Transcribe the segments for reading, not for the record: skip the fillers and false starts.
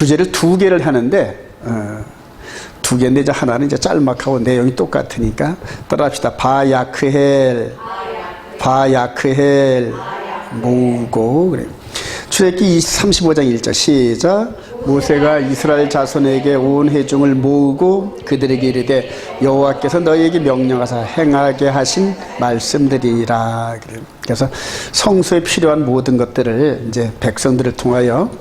주제를 두 개를 하는데 두 개인데 이제 하나는 이제 짤막하고 내용이 똑같으니까 따라합시다. 바야크헬 모으고 그래요. 출애굽기 35장 1절 시작. 모세가 이스라엘 자손에게 온 회중을 모으고 그들에게 이르되 여호와께서 너희에게 명령하사 행하게 하신 말씀들이라. 그래서 성소에 필요한 모든 것들을 이제 백성들을 통하여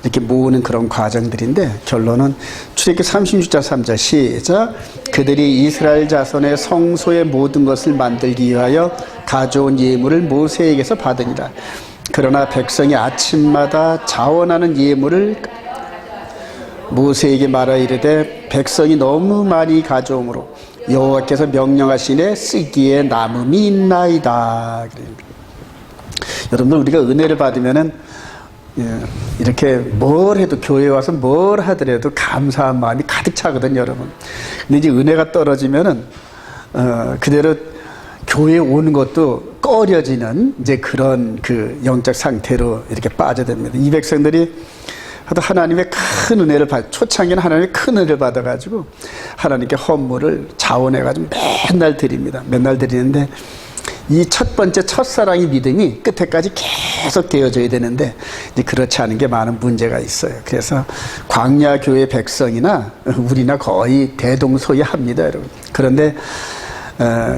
이렇게 모으는 그런 과정들인데 결론은 출애굽기 36장 3절 시작. 그들이 이스라엘 자손의 성소의 모든 것을 만들기 위하여 가져온 예물을 모세에게서 받으니라. 그러나 백성이 아침마다 자원하는 예물을 모세에게 말하 이르되 백성이 너무 많이 가져오므로 여호와께서 명령하시되 쓰기에 남음이 있나이다. 여러분들 우리가 은혜를 받으면은 이렇게 뭘 해도 교회에 와서 뭘 하더라도 감사한 마음이 가득 차거든요, 여러분. 근데 이제 은혜가 떨어지면은 그대로 교회에 오는 것도 꺼려지는 이제 그런 그 영적 상태로 이렇게 빠져듭니다. 이 백성들이 하나님의 큰 은혜를 초창기는 하나님의 큰 은혜를 받아가지고 하나님께 헌물을 자원해가지고 맨날 드립니다. 맨날 드리는데 이 첫 번째 첫사랑의 믿음이 끝에까지 계속 되어져야 되는데 이제 그렇지 않은 게 많은 문제가 있어요. 그래서 광야 교회 백성이나 우리나 거의 대동소이합니다, 여러분. 그런데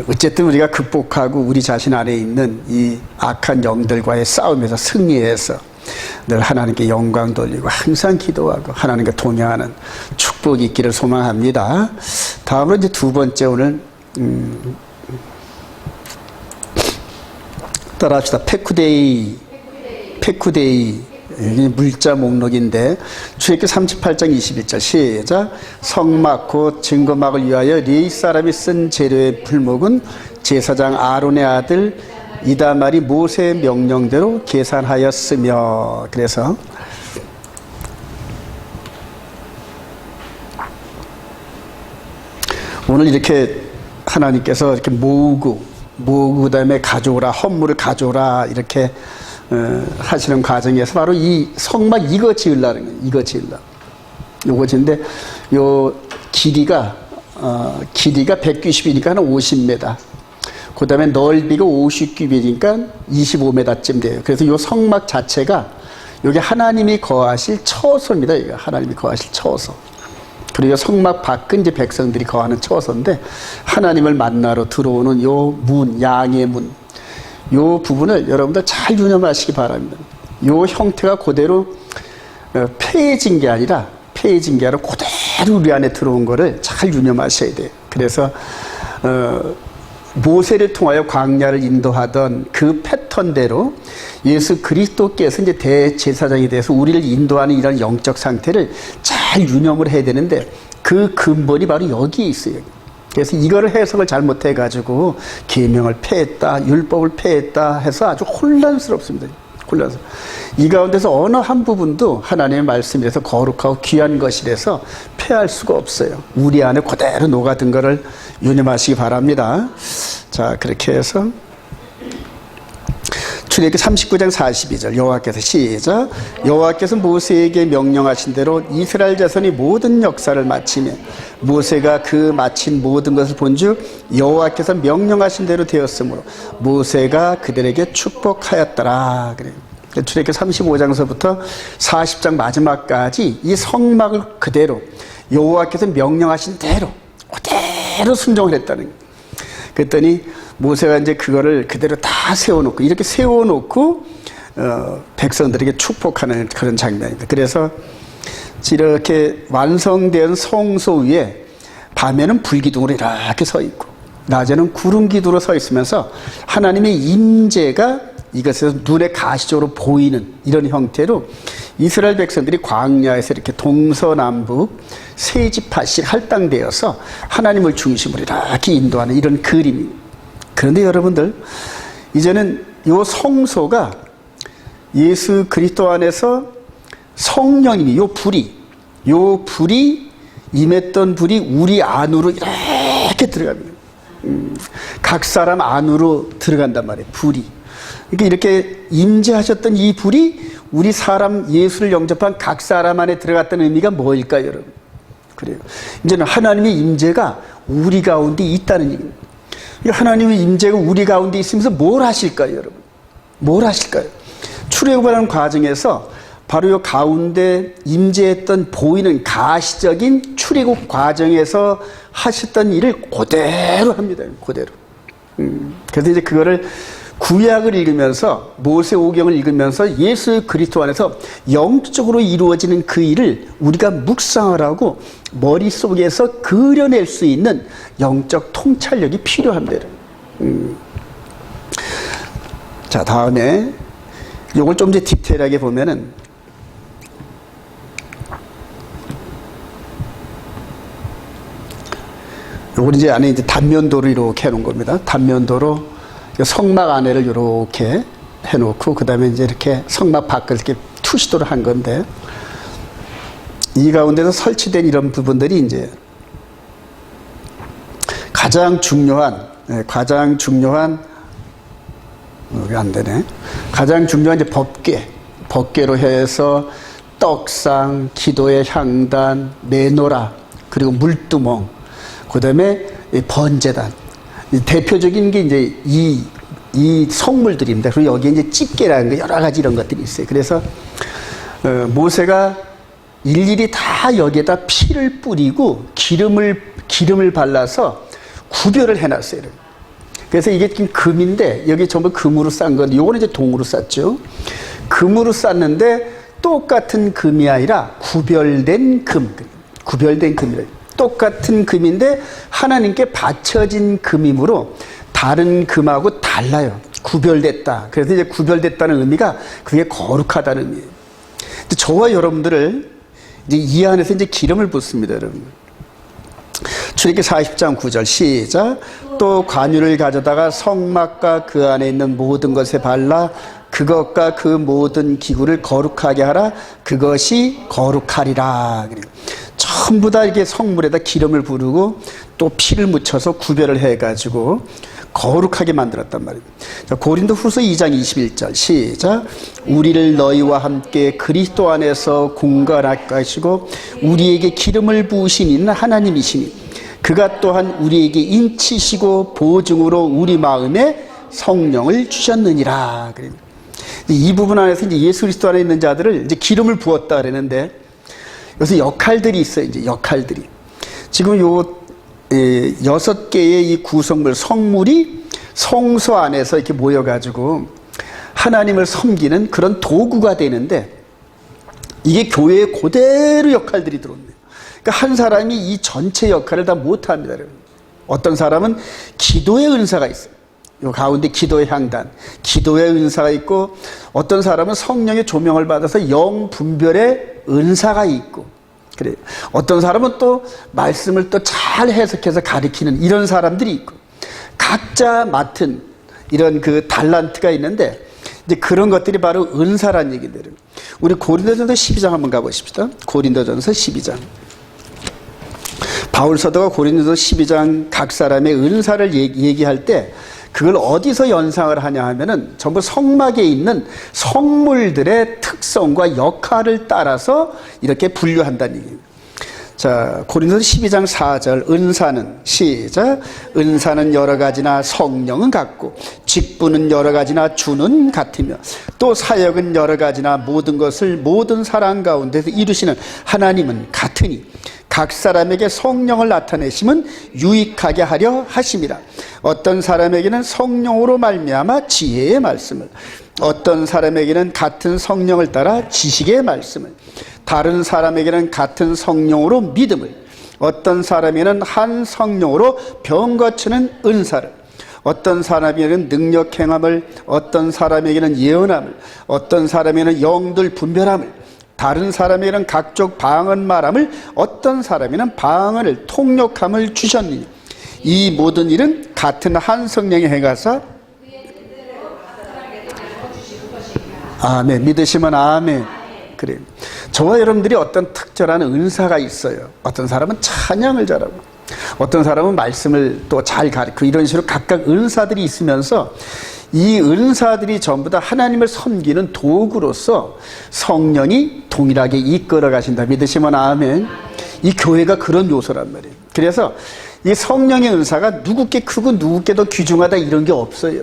어쨌든 우리가 극복하고 우리 자신 안에 있는 이 악한 영들과의 싸움에서 승리해서 늘 하나님께 영광 돌리고 항상 기도하고 하나님과 동행하는 축복이 있기를 소망합니다. 다음으로 이제 두 번째 오늘 따라합시다. 페쿠데이 물자 목록인데 출애굽기 38장 21절 시작. 성막 곧 증거막을 위하여 레위 사람이 쓴 재료의 풀목은 제사장 아론의 아들 이다말이 모세의 명령대로 계산하였으며. 그래서 오늘 이렇게 하나님께서 이렇게 모으고 그다음에 가져오라, 헌물을 가져오라 이렇게 하시는 과정에서 바로 이 성막 이거 지으려는 거예요. 이거 지으려. 요거 지는데 요 길이가 190이니까 한 50m. 그 다음에 넓이가 50규빗이니까 25m쯤 돼요. 그래서 요 성막 자체가 여기 하나님이 거하실 처소입니다. 이거 하나님이 거하실 처소. 그리고 성막 밖은 이제 백성들이 거하는 처소인데 하나님을 만나러 들어오는 요 문, 양의 문, 요 부분을 여러분들 잘 유념하시기 바랍니다. 요 형태가 그대로 폐해진 게 아니라 그대로 우리 안에 들어온 거를 잘 유념하셔야 돼요. 그래서 모세를 통하여 광야를 인도하던 그 패턴대로 예수 그리스도께서 이제 대제사장이 돼서 우리를 인도하는 이런 영적 상태를 잘 유념을 해야 되는데 그 근본이 바로 여기에 있어요. 그래서 이거를 해석을 잘못해가지고 계명을 폐했다, 율법을 폐했다 해서 아주 혼란스럽습니다. 이 가운데서 어느 한 부분도 하나님의 말씀이라서 거룩하고 귀한 것이라서 폐할 수가 없어요. 우리 안에 그대로 녹아든 것을 유념하시기 바랍니다. 자, 그렇게 해서 출애굽기 39장 42절 여호와께서 시작. 여호와께서 모세에게 명령하신 대로 이스라엘 자손이 모든 역사를 마치며 모세가 그 마친 모든 것을 본즉 여호와께서 명령하신 대로 되었으므로 모세가 그들에게 축복하였더라. 그래요. 출애굽기 35장서부터 40장 마지막까지 이 성막을 그대로 여호와께서 명령하신 대로 그대로 순종을 했다는 거예요. 그랬더니 모세가 이제 그거를 그대로 다 세워놓고 이렇게 세워놓고 백성들에게 축복하는 그런 장면입니다. 그래서 이렇게 완성된 성소 위에 밤에는 불기둥으로 이렇게 서 있고 낮에는 구름 기둥으로 서 있으면서 하나님의 임재가 이것에서 눈에 가시적으로 보이는 이런 형태로 이스라엘 백성들이 광야에서 이렇게 동서남북 세 지파씩 할당되어서 하나님을 중심으로 이렇게 인도하는 이런 그림입니다. 그런데 여러분들 이제는 이 성소가 예수 그리스도 안에서 성령님이 요 불이 임했던 불이 우리 안으로 이렇게 들어갑니다. 각 사람 안으로 들어간단 말이에요. 불이. 그러니까 이렇게 임재하셨던 이 불이 우리 사람 예수를 영접한 각 사람 안에 들어갔다는 의미가 뭐일까요, 여러분? 그래요. 이제는 하나님의 임재가 우리 가운데 있다는 얘기입니다. 하나님의 임재가 우리 가운데 있으면서 뭘 하실까요, 여러분? 뭘 하실까요? 출애굽하는 과정에서 바로 이 가운데 임재했던 보이는 가시적인 출애굽 과정에서 하셨던 일을 그대로 합니다. 그대로. 그래서 이제 그거를 구약을 읽으면서 모세오경을 읽으면서 예수 그리스도 안에서 영적으로 이루어지는 그 일을 우리가 묵상을 하고 머릿속에서 그려낼 수 있는 영적 통찰력이 필요합니다. 자, 다음에 이걸 좀 이제 디테일하게 보면은 요걸 이제 안에 이제 단면도로 이렇게 해놓은 겁니다. 단면도로 성막 안에를 이렇게 해놓고 그 다음에 이제 이렇게 성막 밖을 이렇게 투시도를 한 건데 이 가운데서 설치된 이런 부분들이 이제 가장 중요한 여기 안 되네. 가장 중요한 이제 법궤로 해서 떡상, 기도의 향단, 메노라, 그리고 물두멍, 그 다음에 번제단. 대표적인 게 이제 이 성물들입니다. 그리고 여기에 이제 집게라는 거 여러 가지 이런 것들이 있어요. 그래서 모세가 일일이 다 여기에다 피를 뿌리고 기름을 발라서 구별을 해놨어요. 그래서 이게 지금 금인데 여기 전부 금으로 싼 건데 요거는 이제 동으로 쌌죠. 금으로 쌌는데 똑같은 금이 아니라 구별된 금이래요. 똑같은 금인데 하나님께 바쳐진 금이므로 다른 금하고 달라요. 구별됐다. 그래서 이제 구별됐다는 의미가 그게 거룩하다는 의미예요. 저와 여러분들을 이제 이 안에서 이제 기름을 붓습니다, 여러분. 출애굽기 40장 9절 시작. 또 관유를 가져다가 성막과 그 안에 있는 모든 것에 발라 그것과 그 모든 기구를 거룩하게 하라. 그것이 거룩하리라. 전부 다 이렇게 성물에다 기름을 부르고 또 피를 묻혀서 구별을 해가지고 거룩하게 만들었단 말입니다. 고린도후서 2장 21절 시작. 우리를 너희와 함께 그리스도 안에서 공갈하게 하시고 우리에게 기름을 부으신 이는 하나님이시니 그가 또한 우리에게 인치시고 보증으로 우리 마음에 성령을 주셨느니라. 이 부분 안에서 이제 예수 그리스도 안에 있는 자들을 이제 기름을 부었다 그랬는데 여기서 역할들이 있어요. 이제 역할들이 지금 요 6개의 이 구성물 성물이 성소 안에서 이렇게 모여가지고 하나님을 섬기는 그런 도구가 되는데 이게 교회에 그대로 역할들이 들어옵니다. 그러니까 한 사람이 이 전체 역할을 다 못합니다. 어떤 사람은 기도의 은사가 있어요. 요 가운데 기도의 향단, 기도의 은사가 있고 어떤 사람은 성령의 조명을 받아서 영 분별의 은사가 있고 그래요. 어떤 사람은 또 말씀을 또 잘 해석해서 가르치는 이런 사람들이 있고 각자 맡은 이런 그 달란트가 있는데 이제 그런 것들이 바로 은사란 얘기들. 우리 고린도전서 12장 한번 가보십시다. 고린도전서 12장. 바울 사도가 고린도전서 12장 각 사람의 은사를 얘기할 때 그걸 어디서 연상을 하냐 하면은 전부 성막에 있는 성물들의 특성과 역할을 따라서 이렇게 분류한다는 얘기예요. 자, 고린도서 12장 4절 은사는 시작. 은사는 여러 가지나 성령은 같고 직분은 여러 가지나 주는 같으며 또 사역은 여러 가지나 모든 것을 모든 사람 가운데서 이루시는 하나님은 같으니 각 사람에게 성령을 나타내심은 유익하게 하려 하심이라. 어떤 사람에게는 성령으로 말미암아 지혜의 말씀을, 어떤 사람에게는 같은 성령을 따라 지식의 말씀을, 다른 사람에게는 같은 성령으로 믿음을, 어떤 사람에게는 한 성령으로 병 고치는 은사를, 어떤 사람에게는 능력 행함을, 어떤 사람에게는 예언함을, 어떤 사람에게는 영들 분별함을, 다른 사람에게는 각종 방언 말함을, 어떤 사람에게는 방언을 통역함을 주셨느니 이 모든 일은 같은 한 성령이 행하사 아멘. 믿으시면 아멘. 그래요. 저와 여러분들이 어떤 특별한 은사가 있어요. 어떤 사람은 찬양을 잘하고 어떤 사람은 말씀을 또 잘 가르치고 이런 식으로 각각 은사들이 있으면서 이 은사들이 전부 다 하나님을 섬기는 도구로서 성령이 동일하게 이끌어 가신다. 믿으시면 아멘. 이 교회가 그런 요소란 말이에요. 그래서 이 성령의 은사가 누구께 크고 누구께 더 귀중하다 이런 게 없어요.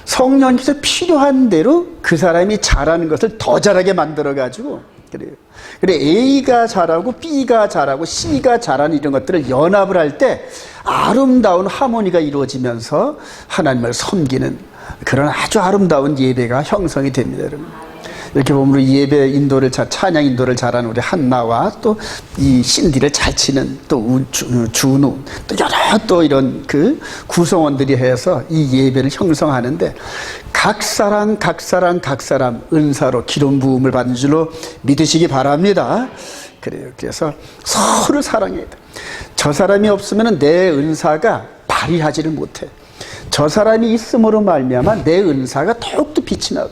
성령께서 필요한 대로 그 사람이 잘하는 것을 더 잘하게 만들어가지고 그래요. 그래 A가 잘하고 B가 잘하고 C가 잘하는 이런 것들을 연합을 할 때 아름다운 하모니가 이루어지면서 하나님을 섬기는 그런 아주 아름다운 예배가 형성이 됩니다, 여러분. 이렇게 보면 우리 예배 인도를 찬양 인도를 잘하는 우리 한나와 또 이 신디를 잘 치는 또 준우 또 여러 또 이런 그 구성원들이 해서 이 예배를 형성하는데 각 사람 은사로 기름 부음을 받은 줄로 믿으시기 바랍니다. 그래요. 그래서 서로 사랑해야 돼. 저 사람이 없으면 내 은사가 발휘하지를 못해. 저 사람이 있음으로 말미암아 내 은사가 더욱더 빛이 나고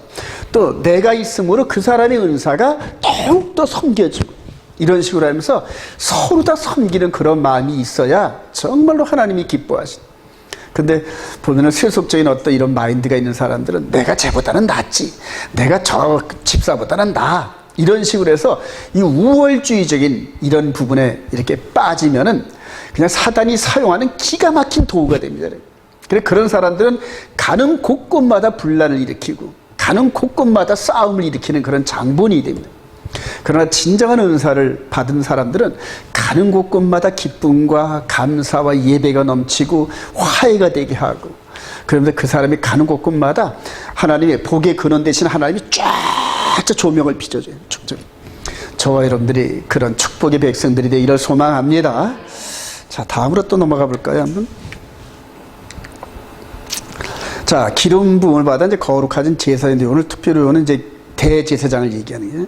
또 내가 있음으로 그 사람의 은사가 더욱더 섬겨지고 이런 식으로 하면서 서로 다 섬기는 그런 마음이 있어야 정말로 하나님이 기뻐하신다. 근데 보면은 세속적인 어떤 이런 마인드가 있는 사람들은 내가 쟤보다는 낫지, 내가 저 집사보다는 나아, 이런 식으로 해서 이 우월주의적인 이런 부분에 이렇게 빠지면은 그냥 사단이 사용하는 기가 막힌 도구가 됩니다. 그래 그런 사람들은 가는 곳곳마다 분란을 일으키고 가는 곳곳마다 싸움을 일으키는 그런 장본이 됩니다. 그러나 진정한 은사를 받은 사람들은 가는 곳곳마다 기쁨과 감사와 예배가 넘치고 화해가 되게 하고 그러면서 그 사람이 가는 곳곳마다 하나님의 복의 근원 대신 하나님이 쫙 조명을 비춰줘요. 저와 여러분들이 그런 축복의 백성들이 되기를 소망합니다. 자, 다음으로 또 넘어가 볼까요? 한번. 자, 기름 부음을 받아 이제 거룩하신 제사인데 오늘 특별히 오늘 이제 대제사장을 얘기하는 거예요.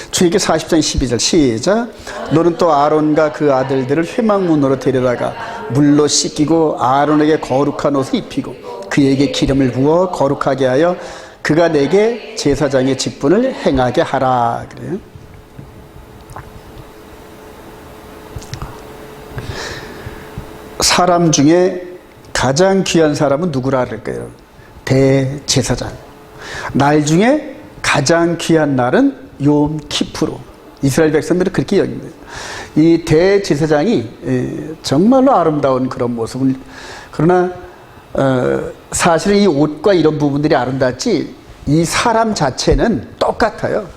출애굽기 40장 12절 시작. 너는 또 아론과 그 아들들을 회막문으로 데려다가 물로 씻기고 아론에게 거룩한 옷을 입히고 그에게 기름을 부어 거룩하게 하여 그가 내게 제사장의 직분을 행하게 하라. 그래요. 사람 중에 가장 귀한 사람은 누구라 그럴까요? 대제사장. 날 중에 가장 귀한 날은 욤 키푸르. 이스라엘 백성들은 그렇게 여깁니다. 이 대제사장이 정말로 아름다운 그런 모습을, 그러나 사실은 이 옷과 이런 부분들이 아름답지 이 사람 자체는 똑같아요.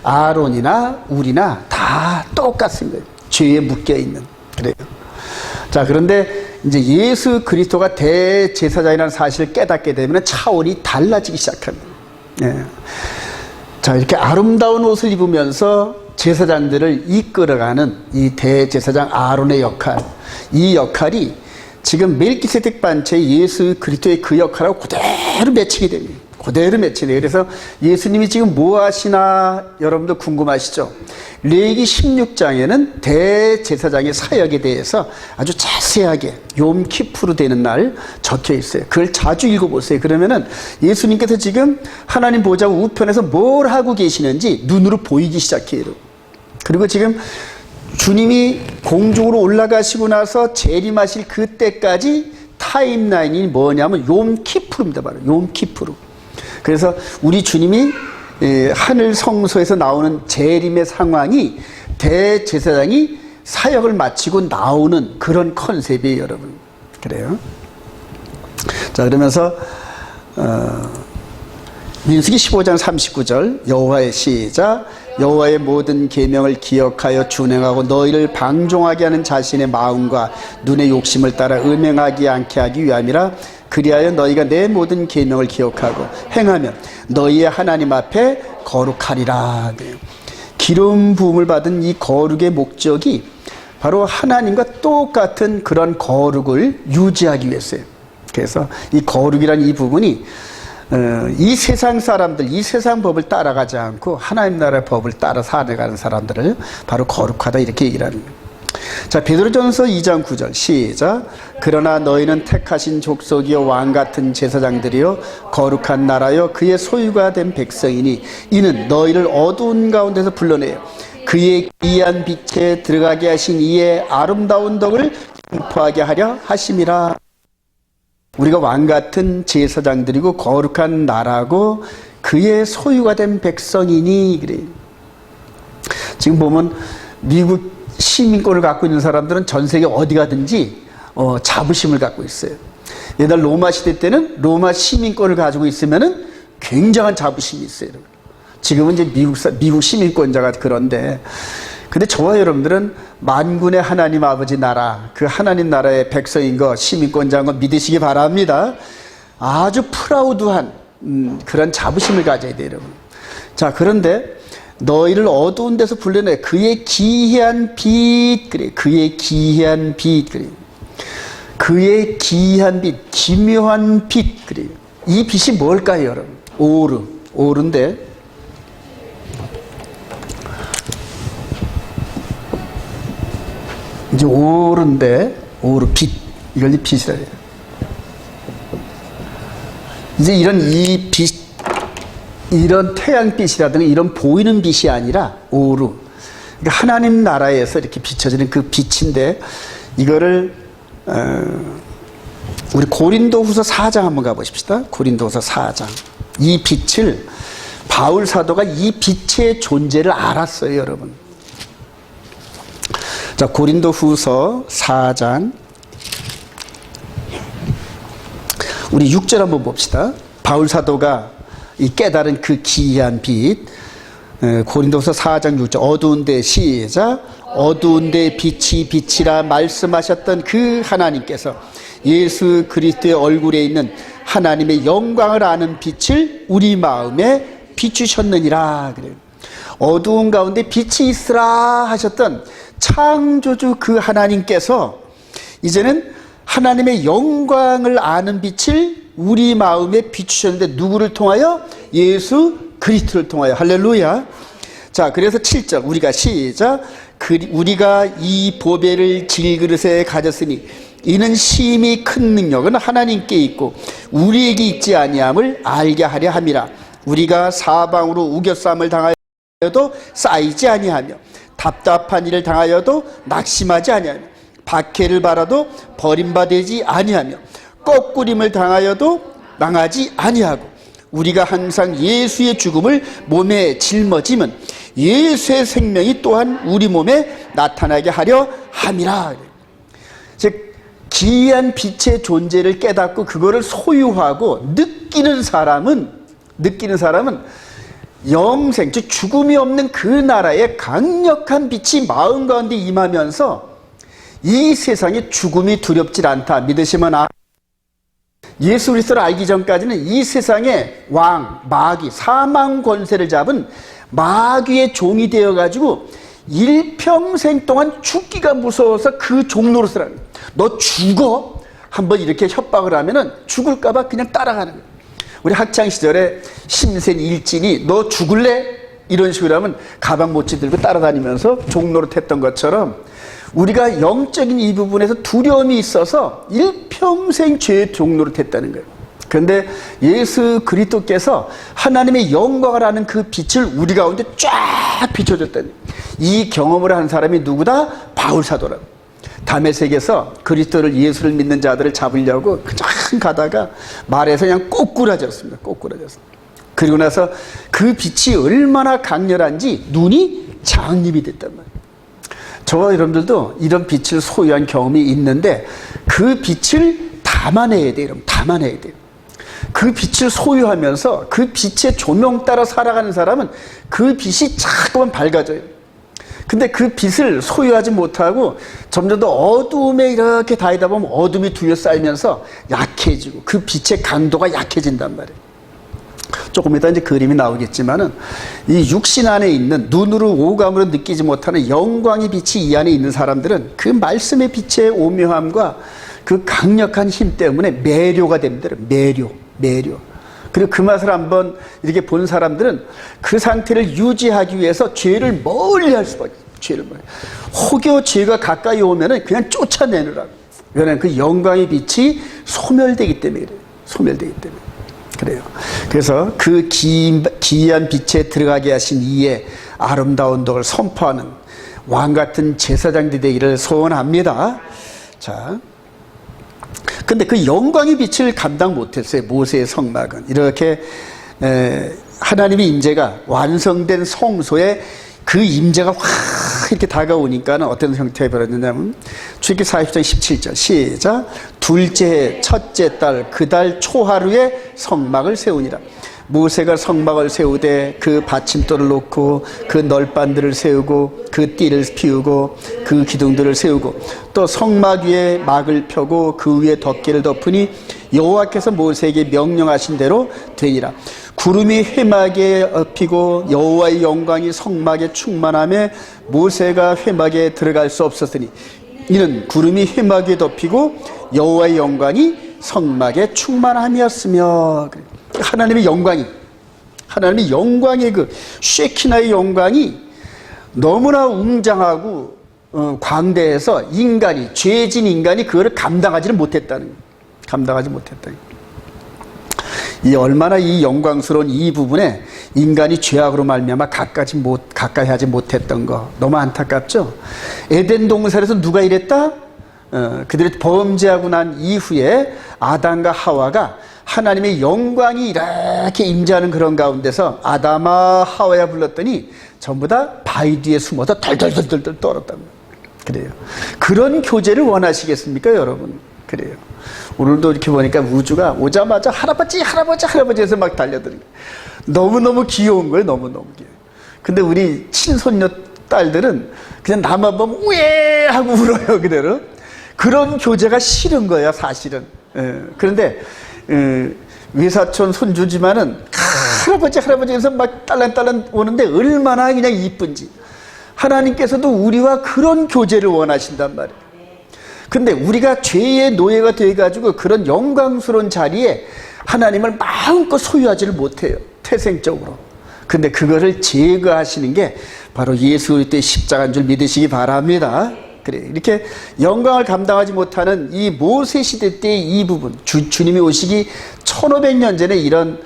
아론이나 우리나 다 똑같습니다. 죄에 묶여있는. 그래요. 자, 그런데 이제 예수 그리스도가 대제사장이라는 사실을 깨닫게 되면 차원이 달라지기 시작합니다. 예. 자, 이렇게 아름다운 옷을 입으면서 제사장들을 이끌어가는 이 대제사장 아론의 역할, 이 역할이 지금 멜기세덱 반차의 예수 그리스도의 그 역할하고 그대로 매칭이 됩니다. 그대로 매칭이 돼요. 그래서 예수님이 지금 뭐 하시나 여러분들 궁금하시죠? 레위기 16장에는 대제사장의 사역에 대해서 아주 자세하게 욤 키푸르 되는 날 적혀 있어요. 그걸 자주 읽어보세요. 그러면은 예수님께서 지금 하나님 보좌 우편에서 뭘 하고 계시는지 눈으로 보이기 시작해요. 그리고 지금 주님이 공중으로 올라가시고 나서 재림하실 그때까지 타임라인이 뭐냐면 욤 키푸르입니다. 바로 욤 키푸르. 그래서 우리 주님이 하늘 성소에서 나오는 재림의 상황이 대제사장이 사역을 마치고 나오는 그런 컨셉이에요, 여러분. 그래요. 자, 그러면서 민수기 15장 39절 여호와의 시작. 여호와의 모든 계명을 기억하여 준행하고 너희를 방종하게 하는 자신의 마음과 눈의 욕심을 따라 음행하지 않게 하기 위함이라. 그리하여 너희가 내 모든 계명을 기억하고 행하면 너희의 하나님 앞에 거룩하리라. 기름 부음을 받은 이 거룩의 목적이 바로 하나님과 똑같은 그런 거룩을 유지하기 위해서요. 그래서 이 거룩이란 이 부분이 이 세상 사람들, 이 세상 법을 따라가지 않고 하나님 나라의 법을 따라 살아가는 사람들을 바로 거룩하다 이렇게 얘기를 하는 거예요. 자, 베드로전서 2장 9절 시작. 그러나 너희는 택하신 족속이요 왕같은 제사장들이요 거룩한 나라요 그의 소유가 된 백성이니 이는 너희를 어두운 가운데서 불러내어 그의 기이한 빛에 들어가게 하신 이의 아름다운 덕을 선포하게 하려 하심이라. 우리가 왕 같은 제사장들이고 거룩한 나라고 그의 소유가 된 백성이니 그래. 지금 보면 미국 시민권을 갖고 있는 사람들은 전 세계 어디 가든지 자부심을 갖고 있어요. 옛날 로마 시대 때는 로마 시민권을 가지고 있으면은 굉장한 자부심이 있어요. 지금은 이제 미국 시민권자가 그런데, 근데 저와 여러분들은 만군의 하나님 아버지 나라, 그 하나님 나라의 백성인 거, 시민권자인 거 믿으시기 바랍니다. 아주 프라우드한 그런 자부심을 가져야 돼요, 여러분. 자, 그런데 너희를 어두운 데서 불러내 그의 기이한 빛, 그래, 그의 기이한 빛, 그래, 그의 기이한 빛, 기묘한 빛, 그래. 이 빛이 뭘까요, 여러분? 오르인데, 이제 오르 빛, 이걸 이 빛이라 해요. 이제 이 빛, 이런 태양빛이라든가 이런 보이는 빛이 아니라 오르. 그러니까 하나님 나라에서 이렇게 비춰지는 그 빛인데, 이거를 우리 고린도후서 4장 한번 가보십시다. 고린도후서 4장. 이 빛을 바울 사도가 이 빛의 존재를 알았어요, 여러분. 자, 고린도후서 4장 우리 6절 한번 봅시다. 바울 사도가 이 깨달은 그 기이한 빛, 고린도후서 4장 6절. 어두운데 시작. 어두운데 빛이 빛이라 말씀하셨던 그 하나님께서 예수 그리스도의 얼굴에 있는 하나님의 영광을 아는 빛을 우리 마음에 비추셨느니라. 그래요. 어두운 가운데 빛이 있으라 하셨던 창조주 그 하나님께서 이제는 하나님의 영광을 아는 빛을 우리 마음에 비추셨는데, 누구를 통하여? 예수 그리스도를 통하여. 할렐루야. 자, 그래서 7절 우리가 시작. 우리가 이 보배를 질그릇에 가졌으니 이는 심히 큰 능력은 하나님께 있고 우리에게 있지 아니함을 알게 하려 함이라. 우리가 사방으로 우겨싸움을 당하여도 쌓이지 아니하며 답답한 일을 당하여도 낙심하지 아니하며 박해를 받아도 버림받지 아니하며 거꾸림을 당하여도 망하지 아니하고 우리가 항상 예수의 죽음을 몸에 짊어지면 예수의 생명이 또한 우리 몸에 나타나게 하려 함이라. 즉 기이한 빛의 존재를 깨닫고 그거를 소유하고 느끼는 사람은 영생, 즉 죽음이 없는 그 나라의 강력한 빛이 마음 가운데 임하면서 이 세상에 죽음이 두렵질 않다. 믿으시면 예수 그리스도를 알기 전까지는 이 세상의 왕, 마귀, 사망 권세를 잡은 마귀의 종이 되어가지고 일평생 동안 죽기가 무서워서 그 종로로 쓰라는 거예요. 너 죽어? 한번 이렇게 협박을 하면은 죽을까봐 그냥 따라가는 거예요. 우리 학창시절에 심센 일진이 너 죽을래? 이런 식으로 하면 가방 모치 들고 따라다니면서 종로를 했던 것처럼 우리가 영적인 이 부분에서 두려움이 있어서 일평생 죄의 종로를 했다는 거예요. 그런데 예수 그리스도께서 하나님의 영광을 아는 그 빛을 우리 가운데 쫙 비춰줬다는 거예요. 이 경험을 한 사람이 누구다? 바울 사도라. 다메섹에서 그리스도를 예수를 믿는 자들을 잡으려고 그냥 가다가 말에서 그냥 꼬꾸라졌습니다. 꼬꾸라졌습니다. 그리고 나서 그 빛이 얼마나 강렬한지 눈이 장님이 됐단 말이에요. 저와 여러분들도 이런 빛을 소유한 경험이 있는데 그 빛을 담아내야 돼요. 여러분, 담아내야 돼요. 그 빛을 소유하면서 그 빛의 조명 따라 살아가는 사람은 그 빛이 자꾸만 밝아져요. 근데 그 빛을 소유하지 못하고 점점 더 어두움에 이렇게 다니다 보면 어둠이 둘러싸이면서 약해지고 그 빛의 강도가 약해진단 말이에요. 조금 이따 이제 그림이 나오겠지만은 이 육신 안에 있는 눈으로 오감으로 느끼지 못하는 영광의 빛이 이 안에 있는 사람들은 그 말씀의 빛의 오묘함과 그 강력한 힘 때문에 매료가 됩니다. 매료. 그리고 그 맛을 한번 이렇게 본 사람들은 그 상태를 유지하기 위해서 죄를 멀리 할 수밖에 없어요. 죄를 멀리. 혹여 죄가 가까이 오면은 그냥 쫓아내느라고. 왜냐하면 그 영광의 빛이 소멸되기 때문에 그래요. 소멸되기 때문에. 그래요. 그래서 그 기이한 빛에 들어가게 하신 이의 아름다운 덕을 선포하는 왕 같은 제사장들이 되기를 소원합니다. 자, 근데 그 영광의 빛을 감당 못했어요. 모세의 성막은. 이렇게 하나님의 임재가 완성된 성소에 그 임재가 확 이렇게 다가오니까는 어떤 형태가 벌어졌냐면 출애굽기 40장 17절 시작. 둘째 해 첫째 달 그 달 초하루에 성막을 세우니라. 모세가 성막을 세우되 그 받침돌을 놓고 그 널판들을 세우고 그 띠를 피우고 그 기둥들을 세우고 또 성막 위에 막을 펴고 그 위에 덮개를 덮으니 여호와께서 모세에게 명령하신 대로 되니라. 구름이 회막에 엎이고 여호와의 영광이 성막에 충만하며 모세가 회막에 들어갈 수 없었으니 이는 구름이 회막 위에 덮이고 여호와의 영광이 성막에 충만함이었으며. 하나님의 영광의 그 쉐키나의 영광이 너무나 웅장하고 광대해서 죄진 인간이 그거를 감당하지 못했다는 거예요. 이 얼마나 이 영광스러운 이 부분에 인간이 죄악으로 말미암아 가까이 하지 못했던 거 너무 안타깝죠. 에덴 동산에서 누가 이랬다? 그들이 범죄하고 난 이후에 아담과 하와가 하나님의 영광이 이렇게 임재하는 그런 가운데서 아담아 하와야 불렀더니 전부 다 바위 뒤에 숨어서 덜덜덜덜 떨었다고. 그래요. 그런 교제를 원하시겠습니까, 여러분? 그래요. 오늘도 이렇게 보니까 우주가 오자마자 할아버지 해서 막 달려드는 거예요. 너무너무 귀여운 거예요. 너무너무 귀여워요. 근데 우리 친손녀 딸들은 그냥 나만 보면 우에 하고 울어요. 그대로. 그런 교제가 싫은 거야, 사실은. 그런데 외사촌 손주지만은 할아버지 해서 막 딸랑딸랑 오는데 얼마나 그냥 이쁜지. 하나님께서도 우리와 그런 교제를 원하신단 말이에요. 근데 우리가 죄의 노예가 돼가지고 그런 영광스러운 자리에 하나님을 마음껏 소유하지를 못해요. 태생적으로. 근데 그거를 제거하시는 게 바로 예수 그리스도의 십자가인 줄 믿으시기 바랍니다. 그래, 이렇게 영광을 감당하지 못하는 이 모세 시대 때의 이 부분, 주님이 오시기 1500년 전에 이런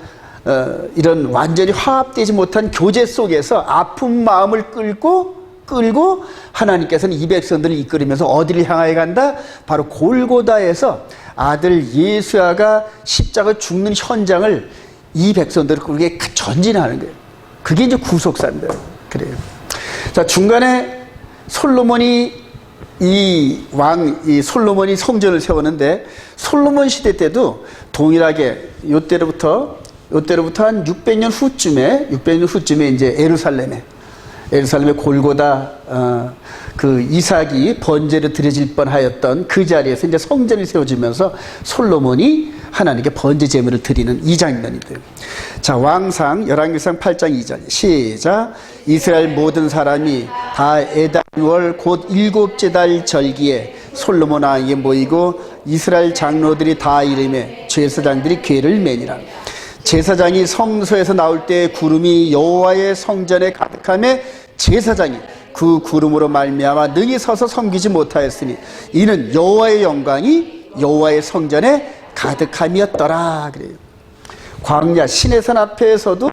완전히 화합되지 못한 교제 속에서 아픈 마음을 끌고 하나님께서는 이 백성들을 이끌으면서 어디를 향하여 간다? 바로 골고다에서 아들 예수야가 십자가 죽는 현장을 이 백성들을 그렇게 전진하는 거예요. 그게 이제 구속사인데. 그래요. 자, 중간에 솔로몬이 솔로몬이 성전을 세웠는데 솔로몬 시대 때도 동일하게 요때로부터 한 600년 후쯤에 이제 예루살렘의 골고다 그 이삭이 번제를 드려질 뻔하였던 그 자리에서 이제 성전이 세워지면서 솔로몬이 하나님께 번제 제물을 드리는 이 장면이들. 자, 왕상 열왕기상 8장 2절 시작. 이스라엘 모든 사람이 다 에단월 곧 7째 달 절기에 솔로몬 왕에게 모이고 이스라엘 장로들이 다 이름에 제사장들이 궤를 매니라. 제사장이 성소에서 나올 때 구름이 여호와의 성전에 가득하며 제사장이 그 구름으로 말미암아 능히 서서 섬기지 못하였으니 이는 여호와의 영광이 여호와의 성전에 가득함이었더라. 그래요. 광야 시내산 앞에서도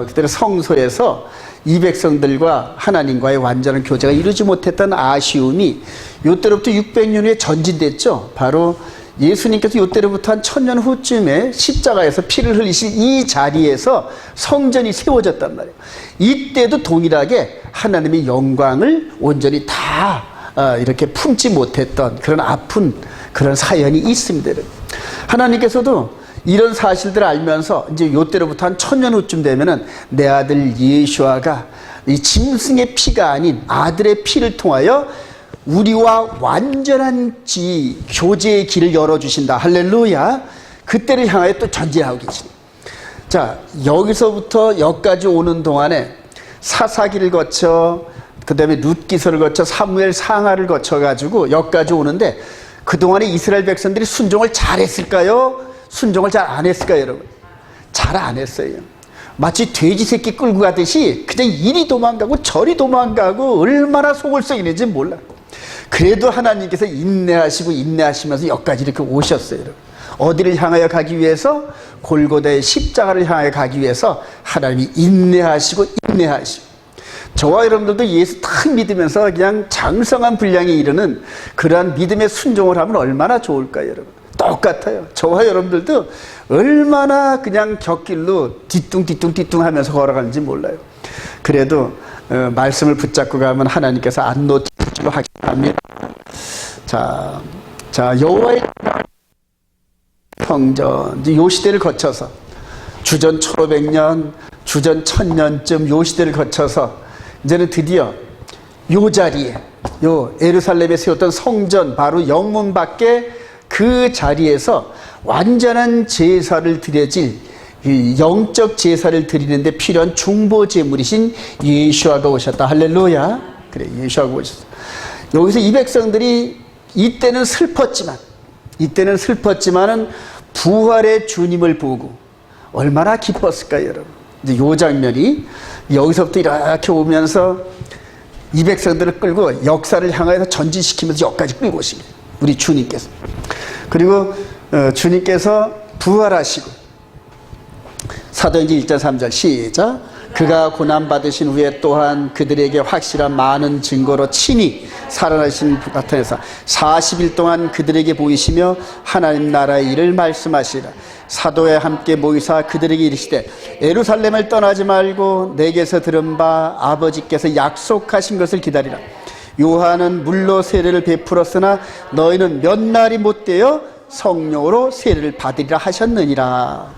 그때 성소에서 이 백성들과 하나님과의 완전한 교제가 이루지 못했던 아쉬움이 이때로부터 600년 후에 전진됐죠. 바로 예수님께서 이때로부터 한 1000년 후쯤에 십자가에서 피를 흘리신 이 자리에서 성전이 세워졌단 말이에요. 이때도 동일하게 하나님의 영광을 온전히 다 이렇게 품지 못했던 그런 아픈 그런 사연이 있습니다. 하나님께서도 이런 사실들을 알면서 이제 이때로부터 한 1000년 후쯤 되면은 내 아들 예수아가 이 짐승의 피가 아닌 아들의 피를 통하여 우리와 완전한 교제의 길을 열어주신다. 할렐루야. 그때를 향하여 또 전진하고 계십니다. 자, 여기서부터 여기까지 오는 동안에 사사기를 거쳐 그 다음에 룻기서를 거쳐 사무엘 상하를 거쳐가지고 여기까지 오는데 그동안에 이스라엘 백성들이 순종을 잘했을까요? 순종을 잘 안 했을까요, 여러분? 잘 안 했어요. 마치 돼지 새끼 끌고 가듯이 그냥 이리 도망가고 저리 도망가고 얼마나 속을 썩이는지 몰라. 그래도 하나님께서 인내하시면서 여기까지 이렇게 오셨어요. 여러분. 어디를 향하여 가기 위해서? 골고다의 십자가를 향하여 가기 위해서 하나님이 인내하시고 저와 여러분들도 예수 딱 믿으면서 그냥 장성한 분량에 이르는 그러한 믿음의 순종을 하면 얼마나 좋을까요, 여러분? 똑같아요. 저와 여러분들도 얼마나 그냥 곁길로 뒤뚱 하면서 걸어가는지 몰라요. 그래도 말씀을 붙잡고 가면 하나님께서 안 놓칠 줄로 확신합니다. 자, 여호와의 성전, 이제 요 시대를 거쳐서 주전 1500년, 주전 1000년쯤 요 시대를 거쳐서 이제는 드디어 요 자리에, 요 예루살렘에 세웠던 성전, 바로 영문 밖에 그 자리에서 완전한 제사를 드려질, 영적 제사를 드리는데 필요한 중보 제물이신 예수아가 오셨다. 할렐루야. 그래, 예수아가 오셨어. 여기서 이 백성들이 이때는 슬펐지만은 부활의 주님을 보고 얼마나 기뻤을까요, 여러분? 이제 요 장면이 여기서부터 이렇게 오면서 이 백성들을 끌고 역사를 향하여서 전진시키면서 여기까지 끌고 오십니다. 우리 주님께서. 그리고 주님께서 부활하시고 사도행전 1장 3절 시작. 그가 고난받으신 후에 또한 그들에게 확실한 많은 증거로 친히 살아나신 나타내서 40일 동안 그들에게 보이시며 하나님 나라의 일을 말씀하시라. 사도에 함께 모이사 그들에게 이르시되 예루살렘을 떠나지 말고 내게서 들은 바 아버지께서 약속하신 것을 기다리라. 요한은 물로 세례를 베풀었으나 너희는 몇 날이 못되어 성령으로 세례를 받으리라 하셨느니라.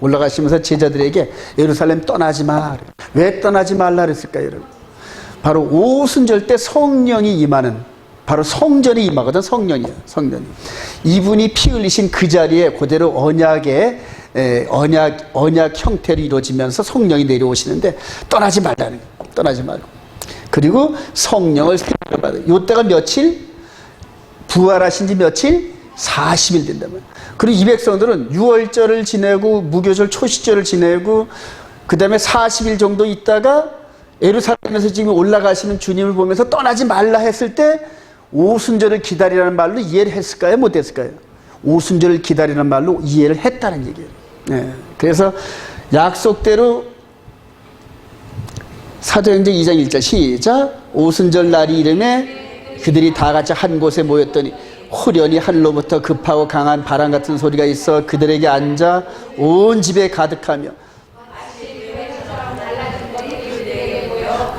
올라가시면서 제자들에게 예루살렘 떠나지 마. 왜 떠나지 말라 그랬을까요, 여러분? 바로 오순절 때 성령이 임하는, 바로 성전이 임하거든. 성령이. 이분이 피 흘리신 그 자리에 그대로 언약 형태로 이루어지면서 성령이 내려오시는데 떠나지 말라는 거예요. 떠나지 말고. 그리고 성령을 세례를 받아요. 요때가 며칠? 부활하신 지 며칠? 40일 된단 말이에요. 그리고 이 백성들은 유월절을 지내고 무교절 초시절을 지내고 그 다음에 40일 정도 있다가 예루살렘에서 지금 올라가시는 주님을 보면서 떠나지 말라 했을 때 오순절을 기다리라는 말로 이해를 했을까요? 못했을까요? 오순절을 기다리라는 말로 이해를 했다는 얘기예요. 네. 그래서 약속대로 사도행전 2장 1절 시작. 오순절 날이 이름에 그들이 다 같이 한 곳에 모였더니 후련히 하늘로부터 급하고 강한 바람 같은 소리가 있어 그들에게 앉아 온 집에 가득하며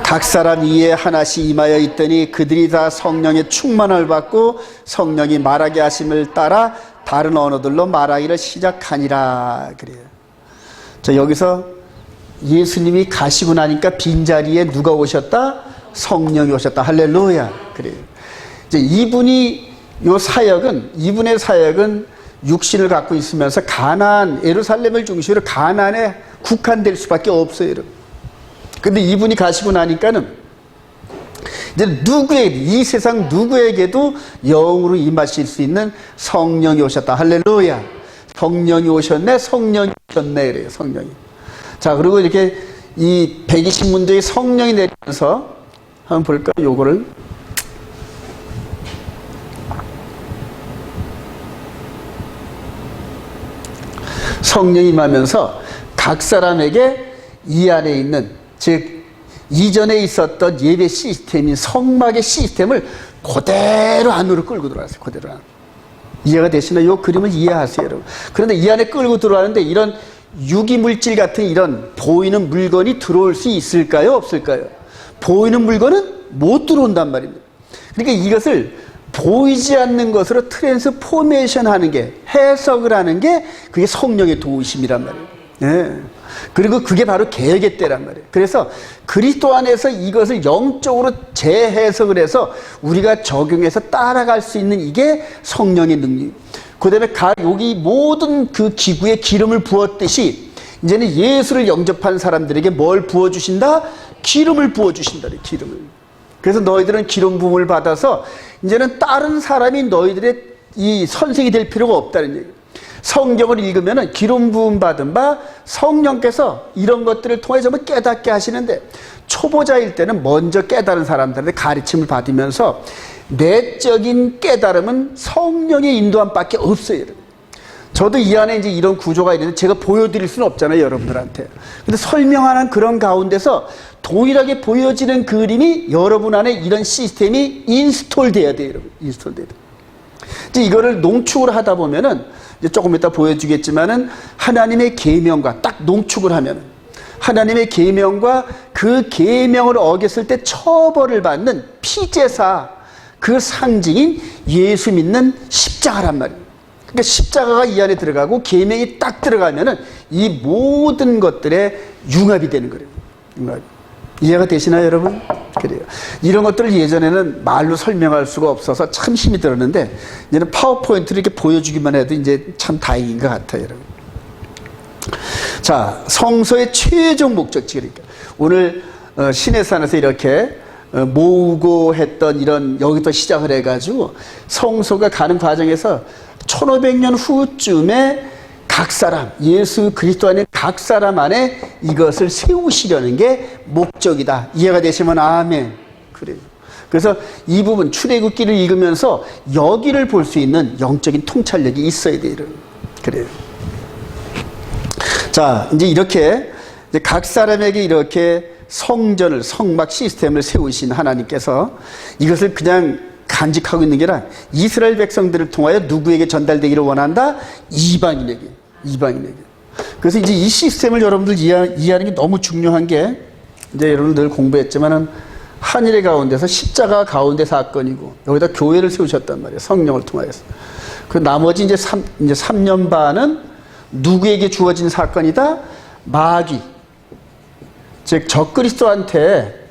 각 사람 위에 하나씩 임하여 있더니 그들이 다 성령의 충만을 받고 성령이 말하게 하심을 따라 다른 언어들로 말하기를 시작하니라. 그래요. 자, 여기서 예수님이 가시고 나니까 빈자리에 누가 오셨다? 성령이 오셨다. 할렐루야. 그래요. 이제 이분의 사역은 육신을 갖고 있으면서 가나안, 예루살렘을 중심으로 가나안에 국한될 수밖에 없어요, 여러분. 근데 이분이 가시고 나니까는 이제 이 세상 누구에게도 영으로 임하실 수 있는 성령이 오셨다. 할렐루야. 성령이 오셨네, 성령이 오셨네, 그래요, 성령이. 자, 그리고 이렇게 이 120문도의 성령이 내리면서 한번 볼까요, 요거를. 성령이 임하면서 각 사람에게 이 안에 있는, 즉 이전에 있었던 예배 시스템인 성막의 시스템을 그대로 안으로 끌고 들어왔어요. 그대로 안. 이해가 되시나요? 이 그림을 이해하세요, 여러분. 그런데 이 안에 끌고 들어왔는데 이런 유기물질 같은 이런 보이는 물건이 들어올 수 있을까요? 없을까요? 보이는 물건은 못 들어온단 말입니다. 그러니까 이것을 보이지 않는 것으로 트랜스포메이션 하는 게, 해석을 하는 게 그게 성령의 도우심이란 말이에요. 네. 그리고 그게 바로 개혁의 때란 말이에요. 그래서 그리스도 안에서 이것을 영적으로 재해석을 해서 우리가 적용해서 따라갈 수 있는 이게 성령의 능력. 그 다음에 여기 모든 그 기구에 기름을 부었듯이 이제는 예수를 영접한 사람들에게 뭘 부어주신다? 기름을 부어주신다. 기름을. 그래서 너희들은 기름 부음을 받아서 이제는 다른 사람이 너희들의 이 선생이 될 필요가 없다는 얘기예요. 성경을 읽으면 기름 부음 받은 바 성령께서 이런 것들을 통해 전부 깨닫게 하시는데, 초보자일 때는 먼저 깨달은 사람들한테 가르침을 받으면서 내적인 깨달음은 성령의 인도함밖에 없어요. 저도 이 안에 이제 이런 구조가 있는데 제가 보여드릴 수는 없잖아요, 여러분들한테. 근데 설명하는 그런 가운데서 동일하게 보여지는 그림이 여러분 안에 이런 시스템이 인스톨 돼야 돼요, 여러분. 인스톨 돼야 돼요. 이제 이거를 농축을 하다 보면은 이제 조금 이따 보여주겠지만은 하나님의 계명과 딱 농축을 하면은 하나님의 계명과 그 계명을 어겼을 때 처벌을 받는 피제사 그 상징인 예수 믿는 십자가란 말이에요. 그러니까 십자가가 이 안에 들어가고 계명이 딱 들어가면은 이 모든 것들의 융합이 되는 거예요. 융합. 이해가 되시나요, 여러분? 그래요. 이런 것들을 예전에는 말로 설명할 수가 없어서 참 힘이 들었는데 이제는 파워포인트를 이렇게 보여주기만 해도 이제 참 다행인 것 같아요, 여러분. 자, 성소의 최종 목적지. 그러니까 오늘 시내산에서 이렇게 모으고 했던 이런 여기부터 시작을 해가지고 성소가 가는 과정에서 1500년 후쯤에 각 사람, 예수 그리스도 안에 각 사람 안에 이것을 세우시려는 게 목적이다. 이해가 되시면 아멘. 그래요. 그래서 이 부분 출애굽기를 읽으면서 여기를 볼 수 있는 영적인 통찰력이 있어야 돼요. 그래요. 자, 이제 이렇게 이제 각 사람에게 이렇게 성전을, 성막 시스템을 세우신 하나님께서 이것을 그냥 간직하고 있는 게 아니라 이스라엘 백성들을 통하여 누구에게 전달되기를 원한다? 이방인에게. 그래서 이제 이 시스템을 여러분들 이해하는 게 너무 중요한 게 이제 여러분들 늘 공부했지만은 한일의 가운데서 십자가 가운데 사건이고 여기다 교회를 세우셨단 말이에요. 성령을 통하여서. 그 나머지 이제 3년 반은 누구에게 주어진 사건이다? 마귀. 즉 적그리스도한테